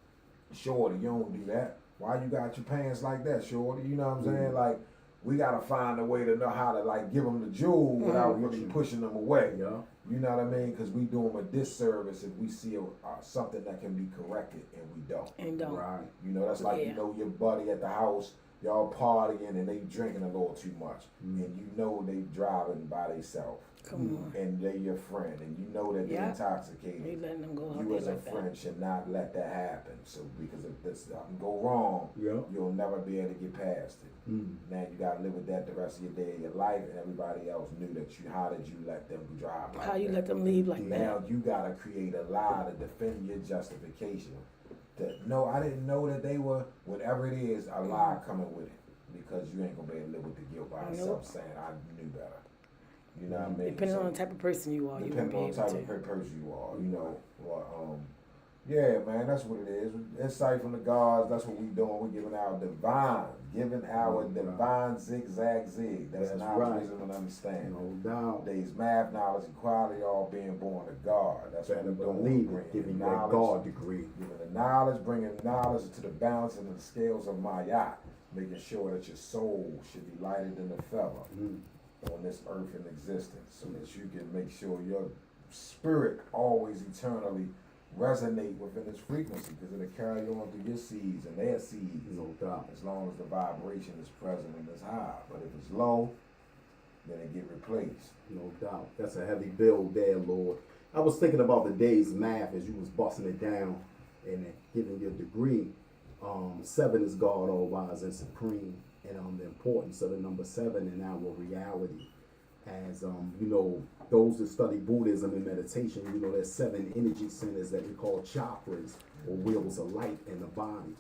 Shorty, you don't do that. Why you got your pants like that, Shorty? You know what I'm saying? Like, we gotta find a way to know how to like give them the jewel without really pushing them away. Yeah. You know what I mean? Because we do them a disservice if we see something that can be corrected and we don't. And don't. Right. You know, that's like, Yeah. you know, your buddy at the house, y'all partying and they drinking a little too much. And you know they driving by themselves. Come on. And they're your friend. And you know that they're Yeah. intoxicated. You letting them go out You there as a like that. friend should not let that happen. So because if this something go wrong, Yeah. you'll never be able to get past it. Mm. Now you gotta live with that the rest of your day of your life, and everybody else knew that you. How did you let them drive? Like How you that? let them leave like Now that? you gotta create a lie to defend your justification. That no, I didn't know that they were. Whatever it is, a lie coming with it, because you ain't gonna be able to live with the guilt by yourself, Nope. saying I knew better. You know what I mean? Depending So- on the type of person you are, you won't depending be on able the type to. of person you are, you know. Well, yeah, man, that's what it is. Insight from the gods. That's what we doing. We giving our divine zigzag zig. That's knowledge, right. wisdom, and understanding. No doubt. Nowadays, math, knowledge, and quality, all being born of God. That's what Better we doing. believe Bringing it. Giving that knowledge, God degree. giving the knowledge, bringing knowledge to the balance and the scales of Ma'at, making sure that your soul should be lighter than the feather Mm. on this earth in existence, so that you can make sure your spirit always eternally resonate within its frequency, because it'll carry on through your seeds and their seeds, No doubt. as long as the vibration is present and is high. But if it's low, then it get replaced. No doubt. That's a heavy build there, Lord. I was thinking about the day's math as you was busting it down and giving your degree. 7 is God, all wise and supreme, and the importance of the number 7 in our reality. As you know, those that study Buddhism and meditation, you know, there's 7 energy centers that we call chakras, or wheels of light in the body.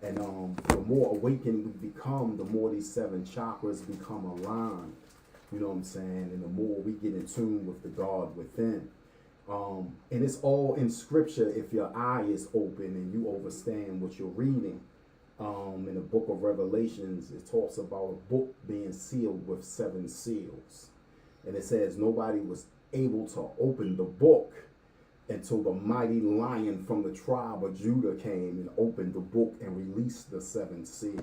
And the more awakened we become, the more these 7 chakras become aligned. You know what I'm saying? And the more we get in tune with the God within. And it's all in scripture if your eye is open and you understand what you're reading. In the book of Revelations, it talks about a book being sealed with 7 seals. And it says nobody was able to open the book until the mighty lion from the tribe of Judah came and opened the book and released the 7 seals.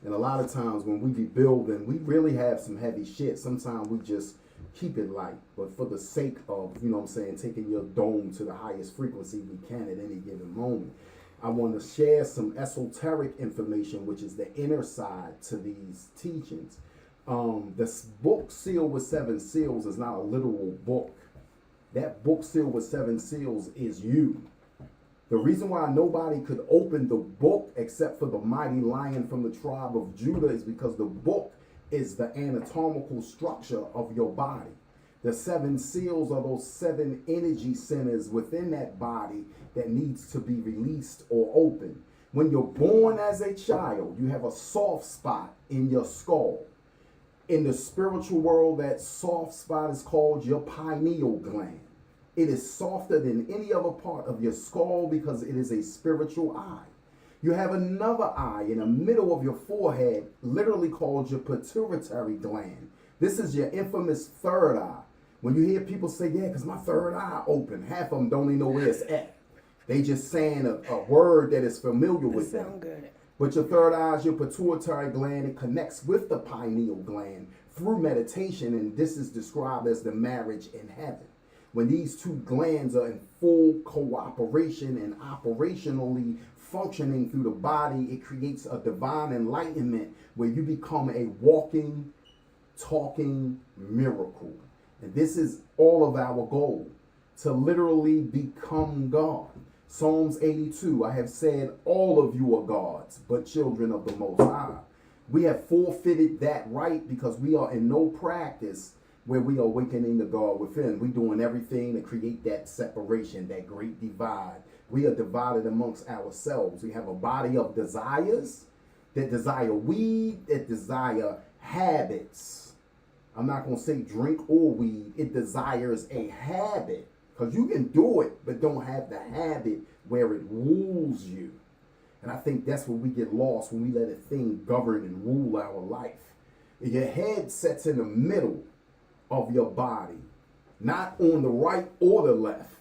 And a lot of times when we be building, we really have some heavy shit. Sometimes we just keep it light. But for the sake of, you know what I'm saying, taking your dome to the highest frequency we can at any given moment, I want to share some esoteric information, which is the inner side to these teachings. This book sealed with 7 seals is not a literal book. That book sealed with 7 seals is you. The reason why nobody could open the book except for the mighty lion from the tribe of Judah is because the book is the anatomical structure of your body. The 7 seals are those 7 energy centers within that body that needs to be released or opened. When you're born as a child, you have a soft spot in your skull. In the spiritual world, that soft spot is called your pineal gland. It is softer than any other part of your skull because it is a spiritual eye. You have another eye in the middle of your forehead, literally called your pituitary gland. This is your infamous third eye. When you hear people say, yeah, because my third eye open, half of them don't even know where it's at. They just saying a word that is familiar with them. Sound good. But your third eye is your pituitary gland. It connects with the pineal gland through meditation, and this is described as the marriage in heaven. When these two glands are in full cooperation and operationally functioning through the body, it creates a divine enlightenment where you become a walking, talking miracle. And this is all of our goal, to literally become God. Psalms 82, I have said all of you are gods, but children of the Most High. We have forfeited that right because we are in no practice where we are awakening the God within. We're doing everything to create that separation, that great divide. We are divided amongst ourselves. We have a body of desires that desire weed, that desire habits. I'm not going to say drink or weed. It desires a habit, because you can do it, but don't have the habit where it rules you. And I think that's where we get lost, when we let a thing govern and rule our life. If your head sets in the middle of your body, not on the right or the left.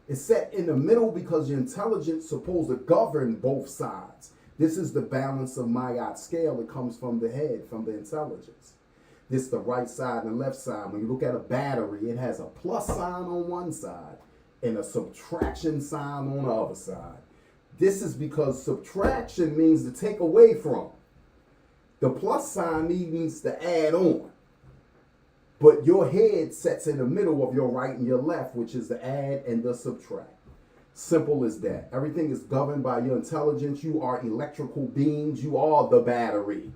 It's set in the middle because your intelligence is supposed to govern both sides. This is the balance of Mayat scale that comes from the head, from the intelligence. This is the right side and the left side. When you look at a battery, it has a plus sign on one side and a subtraction sign on the other side. This is because subtraction means to take away from. The plus sign means to add on. But your head sets in the middle of your right and your left, which is the add and the subtract. Simple as that. Everything is governed by your intelligence. You are electrical beings. You are the battery.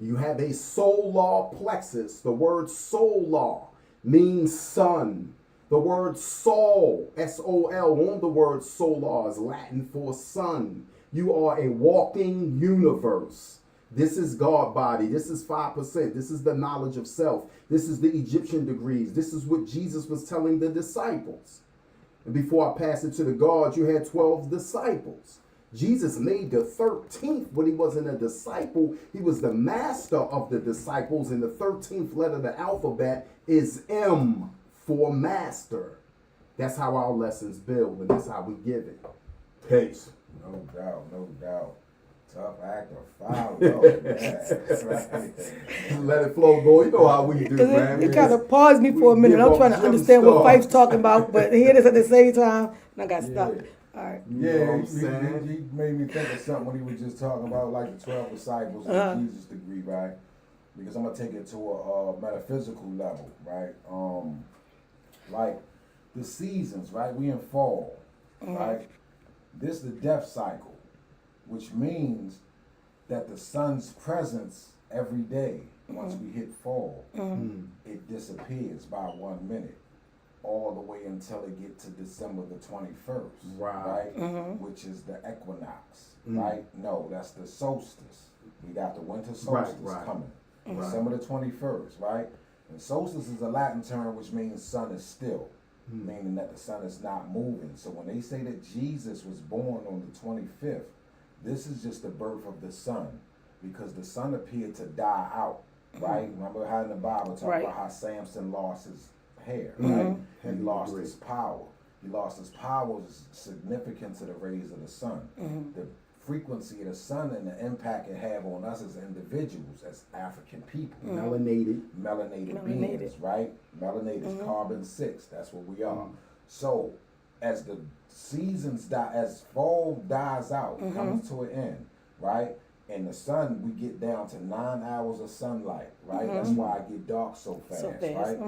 You have a solar plexus. The word solar means sun. The word sol, S-O-L, on the word solar is Latin for sun. You are a walking universe. This is God body. This is 5%. This is the knowledge of self. This is the Egyptian degrees. This is what Jesus was telling the disciples. And before I pass it to the gods, you had 12 disciples. Jesus made the 13th, but he wasn't a disciple. He was the master of the disciples, and the 13th letter of the alphabet is M for master. That's how our lessons build, and that's how we give it. Peace. No doubt, no doubt. Tough act or foul, though. Let it flow, boy. You know how we do, man. It kind of paused me for a minute. I'm trying to understand what Fife's talking about, but hear this at the same time, and I got stuck. All right. Yeah, he made me think of something when he was just talking about like the 12 disciples and Jesus degree, right? Because I'm gonna take it to a metaphysical level, right? Like the seasons, right? We in fall, right? This is the death cycle, which means that the sun's presence every day, once we hit fall, it disappears by 1 minute, all the way until it get to December the 21st, right? Which is the equinox, right? No, that's the solstice. We got the winter solstice coming, December the 21st, right? And solstice is a Latin term which means sun is still, meaning that the sun is not moving. So when they say that Jesus was born on the 25th, this is just the birth of the sun, because the sun appeared to die out, right? Remember how in the Bible talk about how Samson lost his hair, right? He lost his power. He lost his power is significant to the rays of the sun. The frequency of the sun and the impact it have on us as individuals, as African people. Melanated beings, right? Melanated is carbon-6. That's what we are. So as the seasons die, as fall dies out, comes to an end, right? And the sun, we get down to 9 hours of sunlight, right? That's why I get dark so fast, right?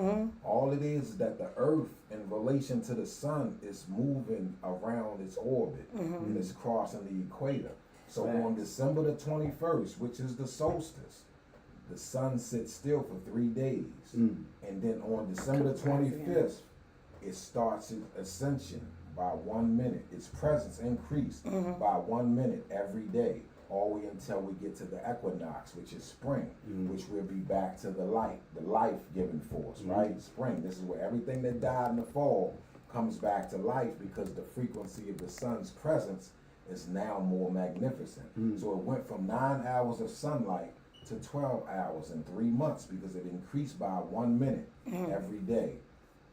All it is that the earth, in relation to the sun, is moving around its orbit and it's crossing the equator. So on December the 21st, which is the solstice, the sun sits still for 3 days. And then on December the 25th, it starts its ascension by 1 minute. Its presence increased by 1 minute every day, all the way until we get to the equinox, which is spring, which will be back to the light, the life-giving force, right? Spring, this is where everything that died in the fall comes back to life, because the frequency of the sun's presence is now more magnificent. So it went from 9 hours of sunlight to 12 hours in 3 months, because it increased by 1 minute every day.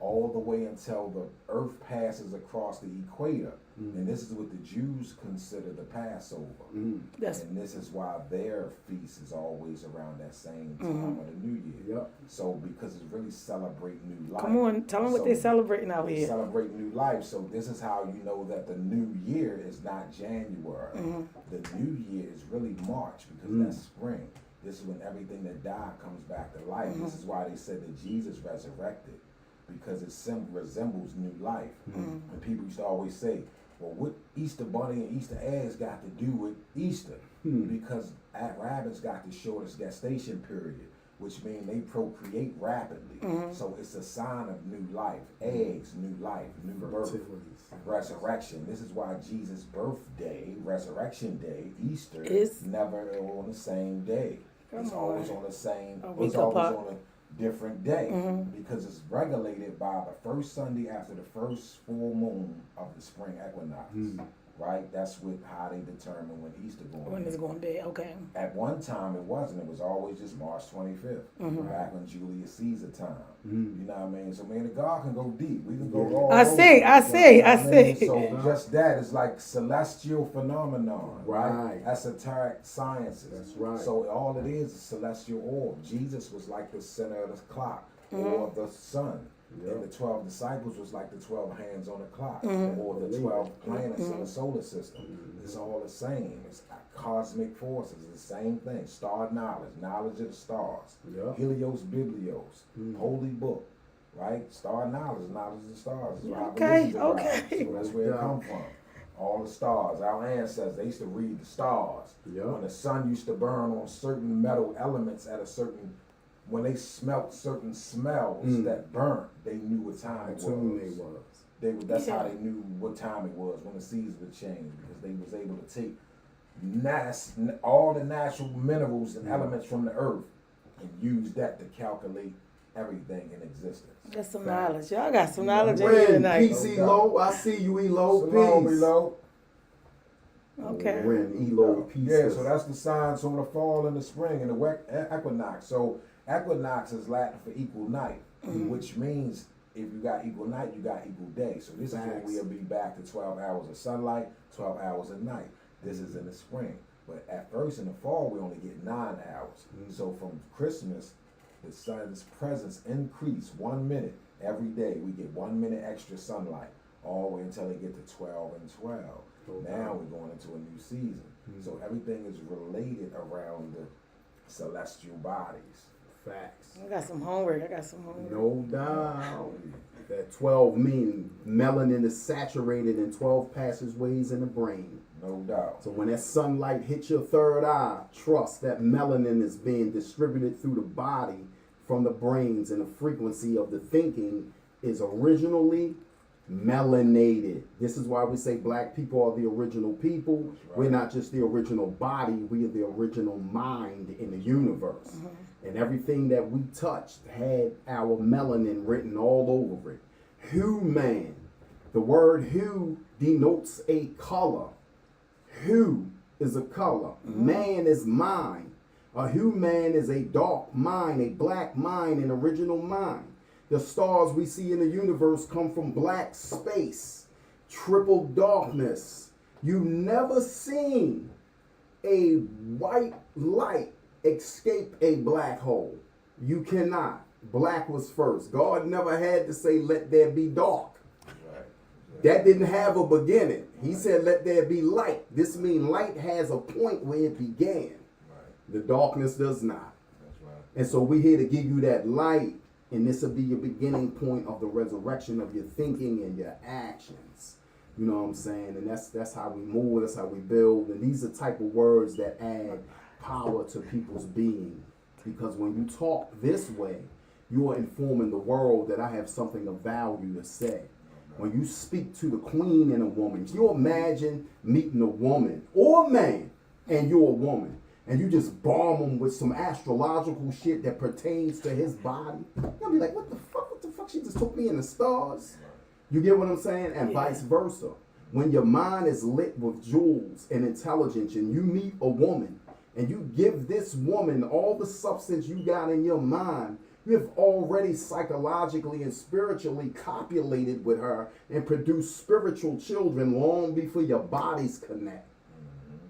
all the way until the earth passes across the equator. And this is what the Jews consider the Passover. And this is why their feast is always around that same time of the New Year. So because it's really celebrating new life. Come on, tell them what they're celebrating out They here. celebrate new life. So this is how you know that the new year is not January. The new year is really March, because that's spring. This is when everything that died comes back to life. This is why they said that Jesus resurrected, because it resembles new life. And people used to always say, well, what Easter bunny and Easter eggs got to do with Easter? Because rabbits got the shortest gestation period, which means they procreate rapidly. So it's a sign of new life. Eggs, new life, new birth, resurrection. This is why Jesus' birthday, resurrection day, Easter, is never on the same day. It's always on the same, it's always on a different day, because it's regulated by the first Sunday after the first full moon of the spring equinox. Right? That's how they determine when Easter going. When it's going to be, okay. At one time it wasn't. It was always just March 25th, back when Julius Caesar time. You know what I mean? So man, the God can go deep. We can go all I see. So just that is like celestial phenomenon, right? Esoteric sciences. That's right. So all it is celestial orb. Jesus was like the center of the clock, or the sun. And the 12 disciples was like the 12 hands on the clock, or the 12 planets in the solar system. It's all the same. It's cosmic forces. It's the same thing. Star knowledge, knowledge of the stars. Helios, Biblios, holy book, right? Star knowledge, knowledge of the stars. Okay. So that's where it come from. All the stars. Our ancestors, they used to read the stars. When the sun used to burn on certain metal elements at a certain, when they smelt certain smells that burnt, they knew what time it was. That's how they knew what time it was, when the seasons would change, because they was able to take all the natural minerals and elements from the earth and use that to calculate everything in existence. That's some knowledge. Y'all got some knowledge in here tonight. Peace, Elo. I see you, Elo. Peace. Okay. When Elo, peace. Yeah, so that's the signs from the fall and the spring and the equinox. So equinox is Latin for equal night, which means if you got equal night, you got equal day. So this is when we'll be back to 12 hours of sunlight, 12 hours of night. This is in the spring. But at first in the fall, we only get 9 hours. So from Christmas, the sun's presence increase 1 minute every day. We get 1 minute extra sunlight, all the way until they get to 12 and 12. Now we're going into a new season. So everything is related around the celestial bodies. Facts. I got some homework. No doubt. That 12 meaning melanin is saturated in 12 passageways in the brain. No doubt. So when that sunlight hits your third eye, trust that melanin is being distributed through the body from the brains, and the frequency of the thinking is originally melanated. This is why we say black people are the original people. Right. We're not just the original body, we are the original mind in the universe. And everything that we touched had our melanin written all over it. Human. The word hue denotes a color. Hue is a color. Man is mind. A human is a dark mind, a black mind, an original mind. The stars we see in the universe come from black space, triple darkness. You never seen a white light escape a black hole. You cannot. Black was first. God never had to say, let there be dark. That didn't have a beginning. He said, let there be light. This means light has a point where it began. The darkness does not. And so we're here to give you that light, and this will be your beginning point of the resurrection of your thinking and your actions. You know what I'm saying? And that's how we move, that's how we build. And these are type of words that add power to people's being. Because when you talk this way, you are informing the world that I have something of value to say. When you speak to the queen in a woman, can you imagine meeting a woman or a man and you're a woman and you just bomb him with some astrological shit that pertains to his body? You'll be like, what the fuck? She just took me in the stars. You get what I'm saying? And vice versa. When your mind is lit with jewels and intelligence and you meet a woman and you give this woman all the substance you got in your mind, You have already psychologically and spiritually copulated with her and produced spiritual children long before your bodies connect.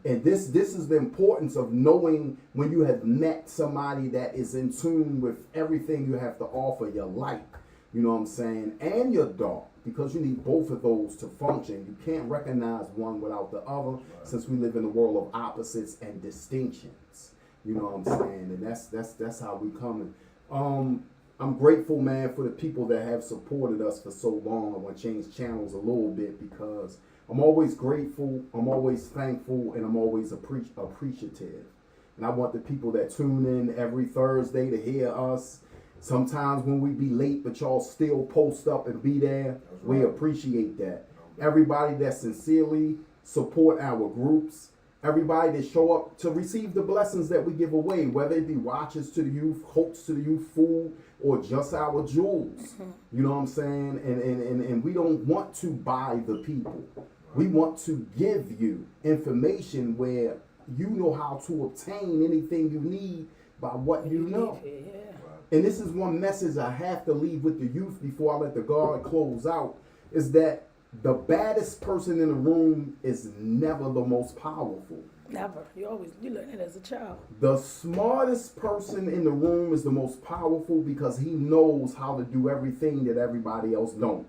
And this is the importance of knowing when you have met somebody that is in tune with everything you have to offer, your light, you know what I'm saying, and your dark, because you need both of those to function. You can't recognize one without the other, since we live in a world of opposites and distinctions. You know what I'm saying? And that's how we coming. I'm grateful, man, for the people that have supported us for so long. I want to change channels a little bit because I'm always grateful, I'm always thankful, and I'm always appreciative. And I want the people that tune in every Thursday to hear us. Sometimes when we be late, but y'all still post up and be there, we appreciate that. Everybody that sincerely support our groups, everybody that show up to receive the blessings that we give away, whether it be watches to the youth, coats to the youth, food, or just our jewels. You know what I'm saying? And we don't want to buy the people. We want to give you information where you know how to obtain anything you need by what you know. And this is one message I have to leave with the youth before I let the guard close out, is that the baddest person in the room is never the most powerful. Never. You learn it as a child. The smartest person in the room is the most powerful because he knows how to do everything that everybody else don't.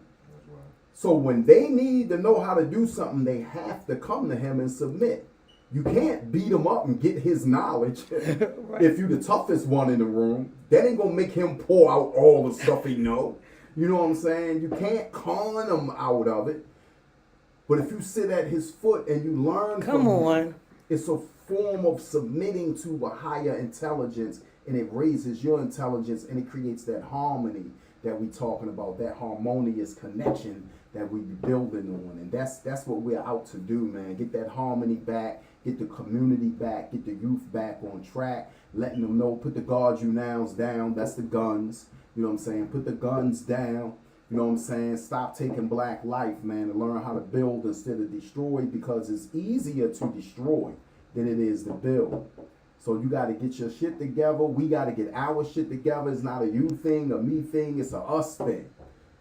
So when they need to know how to do something, they have to come to him and submit. You can't beat him up and get his knowledge. Right. If you're the toughest one in the room, that ain't gonna make him pour out all the stuff he know. You know what I'm saying? You can't con him out of it. But if you sit at his foot and you learn from him, it's a form of submitting to a higher intelligence, and it raises your intelligence, and it creates that harmony that we talking about, that harmonious connection that we be building on. And that's what we're out to do, man. Get that harmony back, get the community back, get the youth back on track, letting them know, put the Godz you nows down. That's the guns. You know what I'm saying? Put the guns down. You know what I'm saying? Stop taking black life, man, and learn how to build instead of destroy, because it's easier to destroy than it is to build. So you got to get your shit together. We got to get our shit together. It's not a you thing, a me thing. It's a us thing.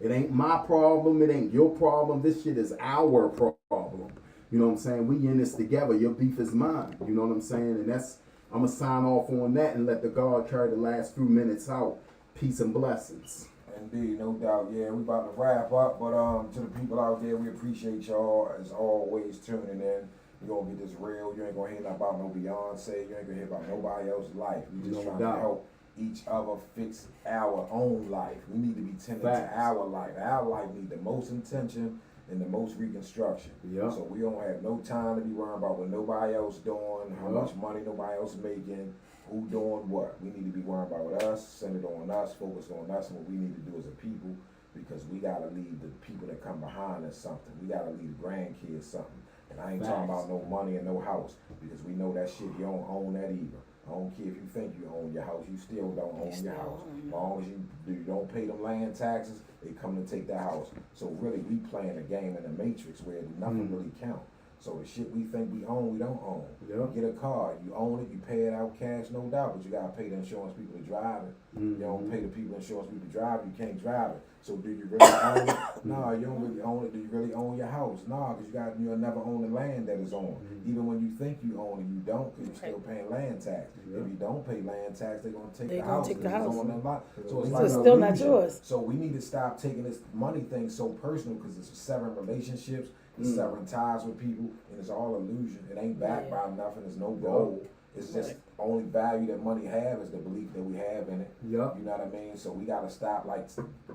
It ain't my problem. It ain't your problem. This shit is our problem. You know what I'm saying? We in this together. Your beef is mine. You know what I'm saying? And I'm going to sign off on that and let the guard carry the last few minutes out. Peace and blessings. Indeed, no doubt. Yeah, we about to wrap up, but to the people out there, we appreciate y'all as always tuning in. You gonna get this real. You ain't gonna hear nothing about no Beyonce. You ain't gonna hear about nobody else's life. We just trying to help each other fix our own life. We need to be tending to our life. Our life need the most attention and the most reconstruction. Yep. So we don't have no time to be worrying about what nobody else doing, how much money nobody else making, who doing what. We need to be worrying about us, centered on us, focused on us, and what we need to do as a people, because we gotta leave the people that come behind us something. We gotta leave the grandkids something. And I ain't talking about no money and no house, because we know that shit, you don't own that either. I don't care if you think you own your house, you still don't own your house. As long as you don't pay them land taxes, they come to take that house. So really, we playing a game in the matrix where nothing really count. So the shit we think we own, we don't own. Yep. You get a car, you own it, you pay it out cash, no doubt, but you gotta pay the insurance people to drive it. You don't pay the people insurance people to drive it, you can't drive it. So do you really own it? No, you don't really own it. Do you really own your house? No, because you'll never own the land that is on. Even when you think you own it, you don't, because you're still paying land tax. If you don't pay land tax, they're gonna take the house. Take the house. So it's like still not yours. So we need to stop taking this money thing so personal, because it's severing relationships, it's severing ties with people, and it's all illusion. It ain't backed by nothing. There's no goal. It's just only value that money have is the belief that we have in it. Yep. You know what I mean? So we gotta stop, like,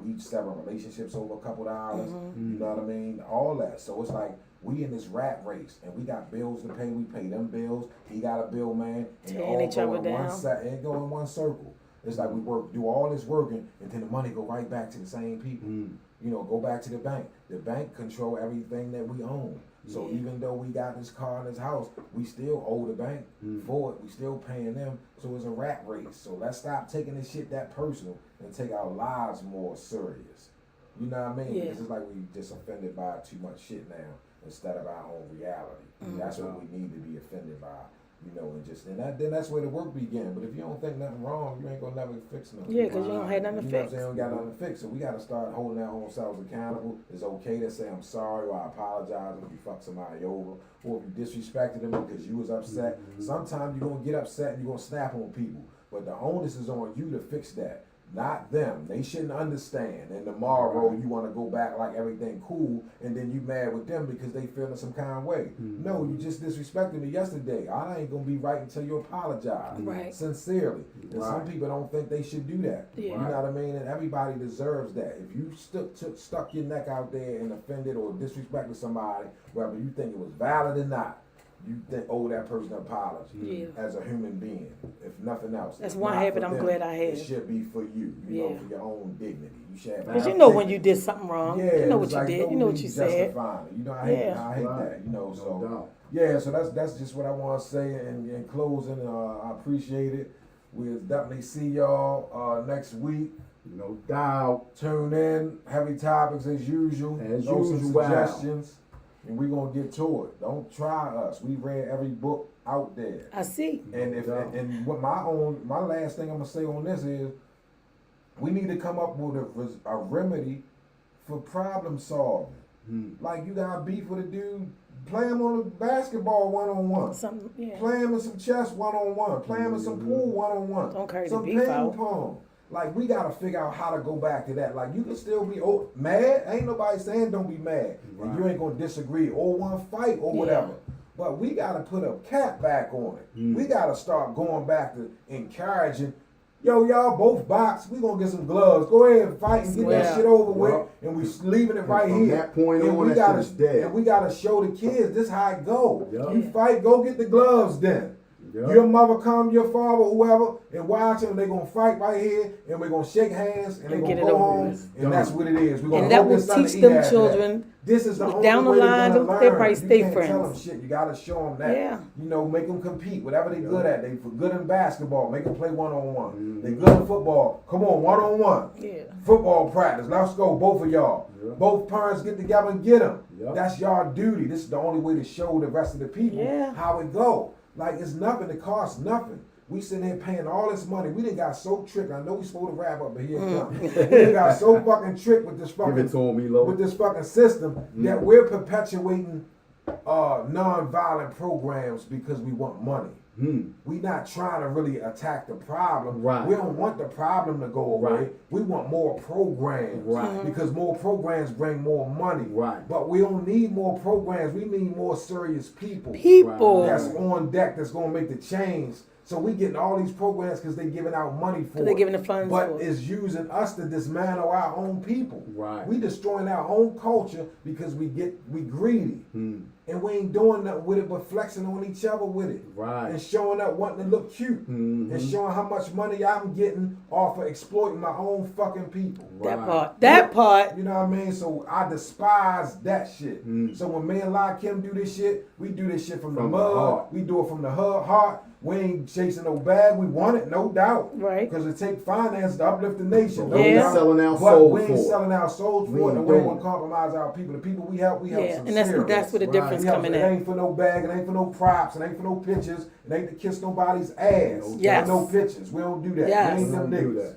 we severing relationships over a couple dollars. You know what I mean? All that. So it's like we in this rat race, and we got bills to pay. We pay them bills. He got a bill, man. And all each other down. And go in one circle. It's like we do all this working, and then the money go right back to the same people. You know, go back to the bank. The bank control everything that we own. So even though we got this car and this house, we still owe the bank for it. We still paying them. So it's a rat race. So let's stop taking this shit that personal and take our lives more serious. You know what I mean? Because it's like we just offended by too much shit now instead of our own reality. That's what we need to be offended by. You know, then that's where the work began. But if you don't think nothing wrong, you ain't gonna never fix nothing. Yeah, because you don't have nothing to You know what I'm fix. saying? You don't got nothing to fix. So we gotta start holding our own selves accountable. It's okay to say I'm sorry or I apologize if you fuck somebody over or if you disrespected them because you was upset. Sometimes you're gonna get upset and you're gonna snap on people. But the onus is on you to fix that. Not them. They shouldn't understand. And tomorrow you want to go back like everything cool, and then you mad with them because they feeling some kind of way. No, you just disrespected me yesterday. I ain't gonna be right until you apologize sincerely. And some people don't think they should do that. Yeah. You know what I mean? And everybody deserves that. If you stuck your neck out there and offended or disrespected somebody, whether you think it was valid or not, you owe that person an apology as a human being, if nothing else. That's one habit I'm glad I had. It should be for you, you know, for your own dignity. You should have. Because you know when you did something wrong. Yeah, You know what you like, did. You know what you said. You know, I hate that. You know, so yeah, so that's just what I want to say. And in closing, I appreciate it. We'll definitely see y'all next week. No doubt. Tune in. Heavy topics as usual. Some suggestions. And we're gonna get to it. Don't try us. We read every book out there. I see. And what my last thing I'm gonna say on this is, we need to come up with a remedy for problem solving. Like you got beef with a dude, play him on the basketball 1-on-1. Play him in some chess 1-on-1. Play him in some pool 1-on-1. Don't carry some the beef ping out. pong. Like, we gotta figure out how to go back to that. Like, you can still be mad. Ain't nobody saying don't be mad. And you ain't gonna disagree or want to fight or whatever. But we gotta put a cap back on it. We gotta start going back to encouraging. Yo, y'all both box. We gonna get some gloves. Go ahead and fight and get that shit over with. And we leaving it right here. That point and on, that shit's dead. And we gotta show the kids this how it go. Yep. You fight, go get the gloves then. Yep. Your mother come, your father, whoever, and watch them. They're going to fight right here, and we're going to shake hands, and they're going to go home, and that's what it is. We're going and to that will teach them children. This is the only down the way line, they're going to they learn. probably stay You can't friends. tell them shit. You got to show them that. Yeah. You know, make them compete. Whatever they're good at. They for good in basketball. Make them play 1-on-1. They good in football. Come on, 1-on-1. Yeah. Football practice. Let's go, both of y'all. Both parents get together and get them. That's y'all duty. This is the only way to show the rest of the people how it go. Like, it's nothing. It costs nothing. We sitting here paying all this money. We done got so tricked. I know we supposed to wrap up, but here it comes. We done got so fucking tricked with this fucking system that we're perpetuating non-violent programs because we want money. We not trying to really attack the problem. We don't want the problem to go away. We want more programs. Because more programs bring more money. But we don't need more programs. We need more serious people. That's on deck that's going to make the change. So we getting all these programs because they giving out money for it. They're giving the funds but for it. it's using us to dismantle our own people. We destroying our own culture because we greedy. And we ain't doing nothing with it but flexing on each other with it. And showing up wanting to look cute. And showing how much money I'm getting off of exploiting my own fucking people. That part. You know what I mean? So I despise that shit. So when me and La Kim do this shit, we do this shit from the mud. We do it from the heart. We ain't chasing no bag. We want it, no doubt. Because it take finance to uplift the nation. We ain't selling our souls for it. We ain't selling our souls for it. And we ain't gonna compromise our people. The people we help and that's where the difference coming in. It ain't for no bag. It ain't for no props. It ain't for no pictures. It ain't to kiss nobody's ass. No pictures. We don't do that. We ain't them niggas.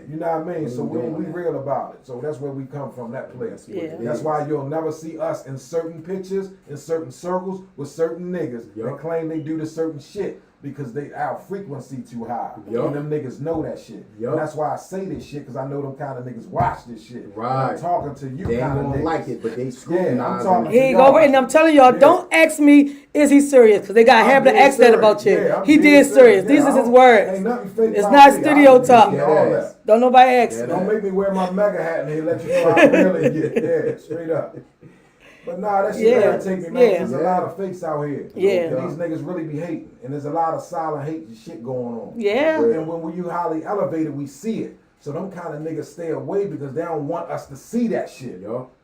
You know what I mean? So we real about it. So that's where we come from, that place. That's why you'll never see us in certain pictures, in certain circles, with certain niggas that claim they do the certain shit. Because our frequency too high. And them niggas know that shit. And that's why I say this shit, because I know them kind of niggas watch this shit. I'm talking to you they kind of niggas. Like it, but they scrutinize. I'm talking Here you go, and I'm telling y'all, don't ask me, is he serious? Because they got a habit to ask that about you. He did serious. These is his words. Ain't nothing fake. It's not studio talk. Don't nobody ask me. Don't make me wear my mega hat and they let you know how I really get. Yeah, straight up. But nah, that shit irritate me, man. There's a lot of fakes out here. And these niggas really be hating. And there's a lot of silent hate shit going on. And when you highly elevated, we see it. So them kind of niggas stay away because they don't want us to see that shit.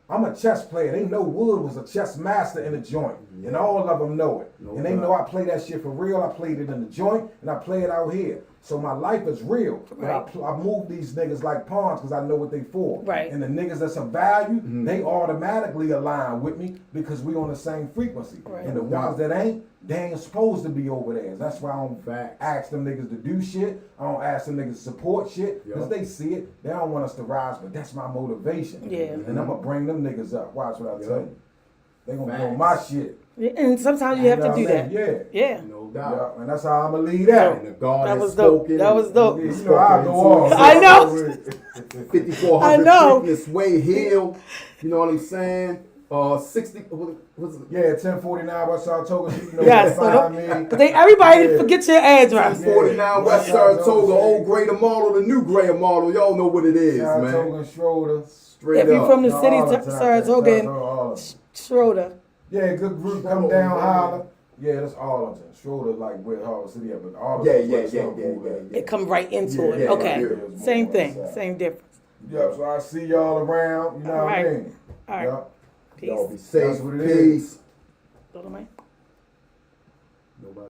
I'm a chess player. They know Wood was a chess master in the joint. And all of them know it. And they know I play that shit for real. I played it in the joint and I play it out here. So my life is real. Right. But I move these niggas like pawns because I know what they for. Right. And the niggas that's of value, they automatically align with me because we on the same frequency. Right. And the ones that ain't, they ain't supposed to be over there. That's why I don't ask them niggas to do shit. I don't ask them niggas to support shit because they see it. They don't want us to rise, but that's my motivation. Yeah. And I'm gonna bring them niggas up. Watch what I tell you. They gonna Facts. know my shit. And sometimes you have to do You know what I that. mean? Yeah. No doubt. Yeah, and that's how I'm gonna lead out. And the God That has was dope. spoken. That was dope. You know, I go off. I know. 5400 I know. Preakness Way Hill. You know what I'm saying? 60. What's it? Yeah, 1049 West Saratoga. You know Yes. where to find me. Because everybody Yeah. forget your address. 49 West Saratoga, old greater model, the new greater model. Y'all know what it is, Saratoga man. and Schroeder. Straight If you're up. from the No, city, all the time. Saratoga and All of them. Schroeder. Yeah, good group come down, holler. Yeah, that's Arlington. Schroeder like where Harvard City at, but Arlington. Yeah. It come right into Yeah, it. yeah, Okay. yeah. Same thing. Same difference. Yeah, so I see y'all around. You know what I Right. mean? All right. Yeah. Y'all Peace. be safe. That's what it is. Peace. Go to my- Nobody.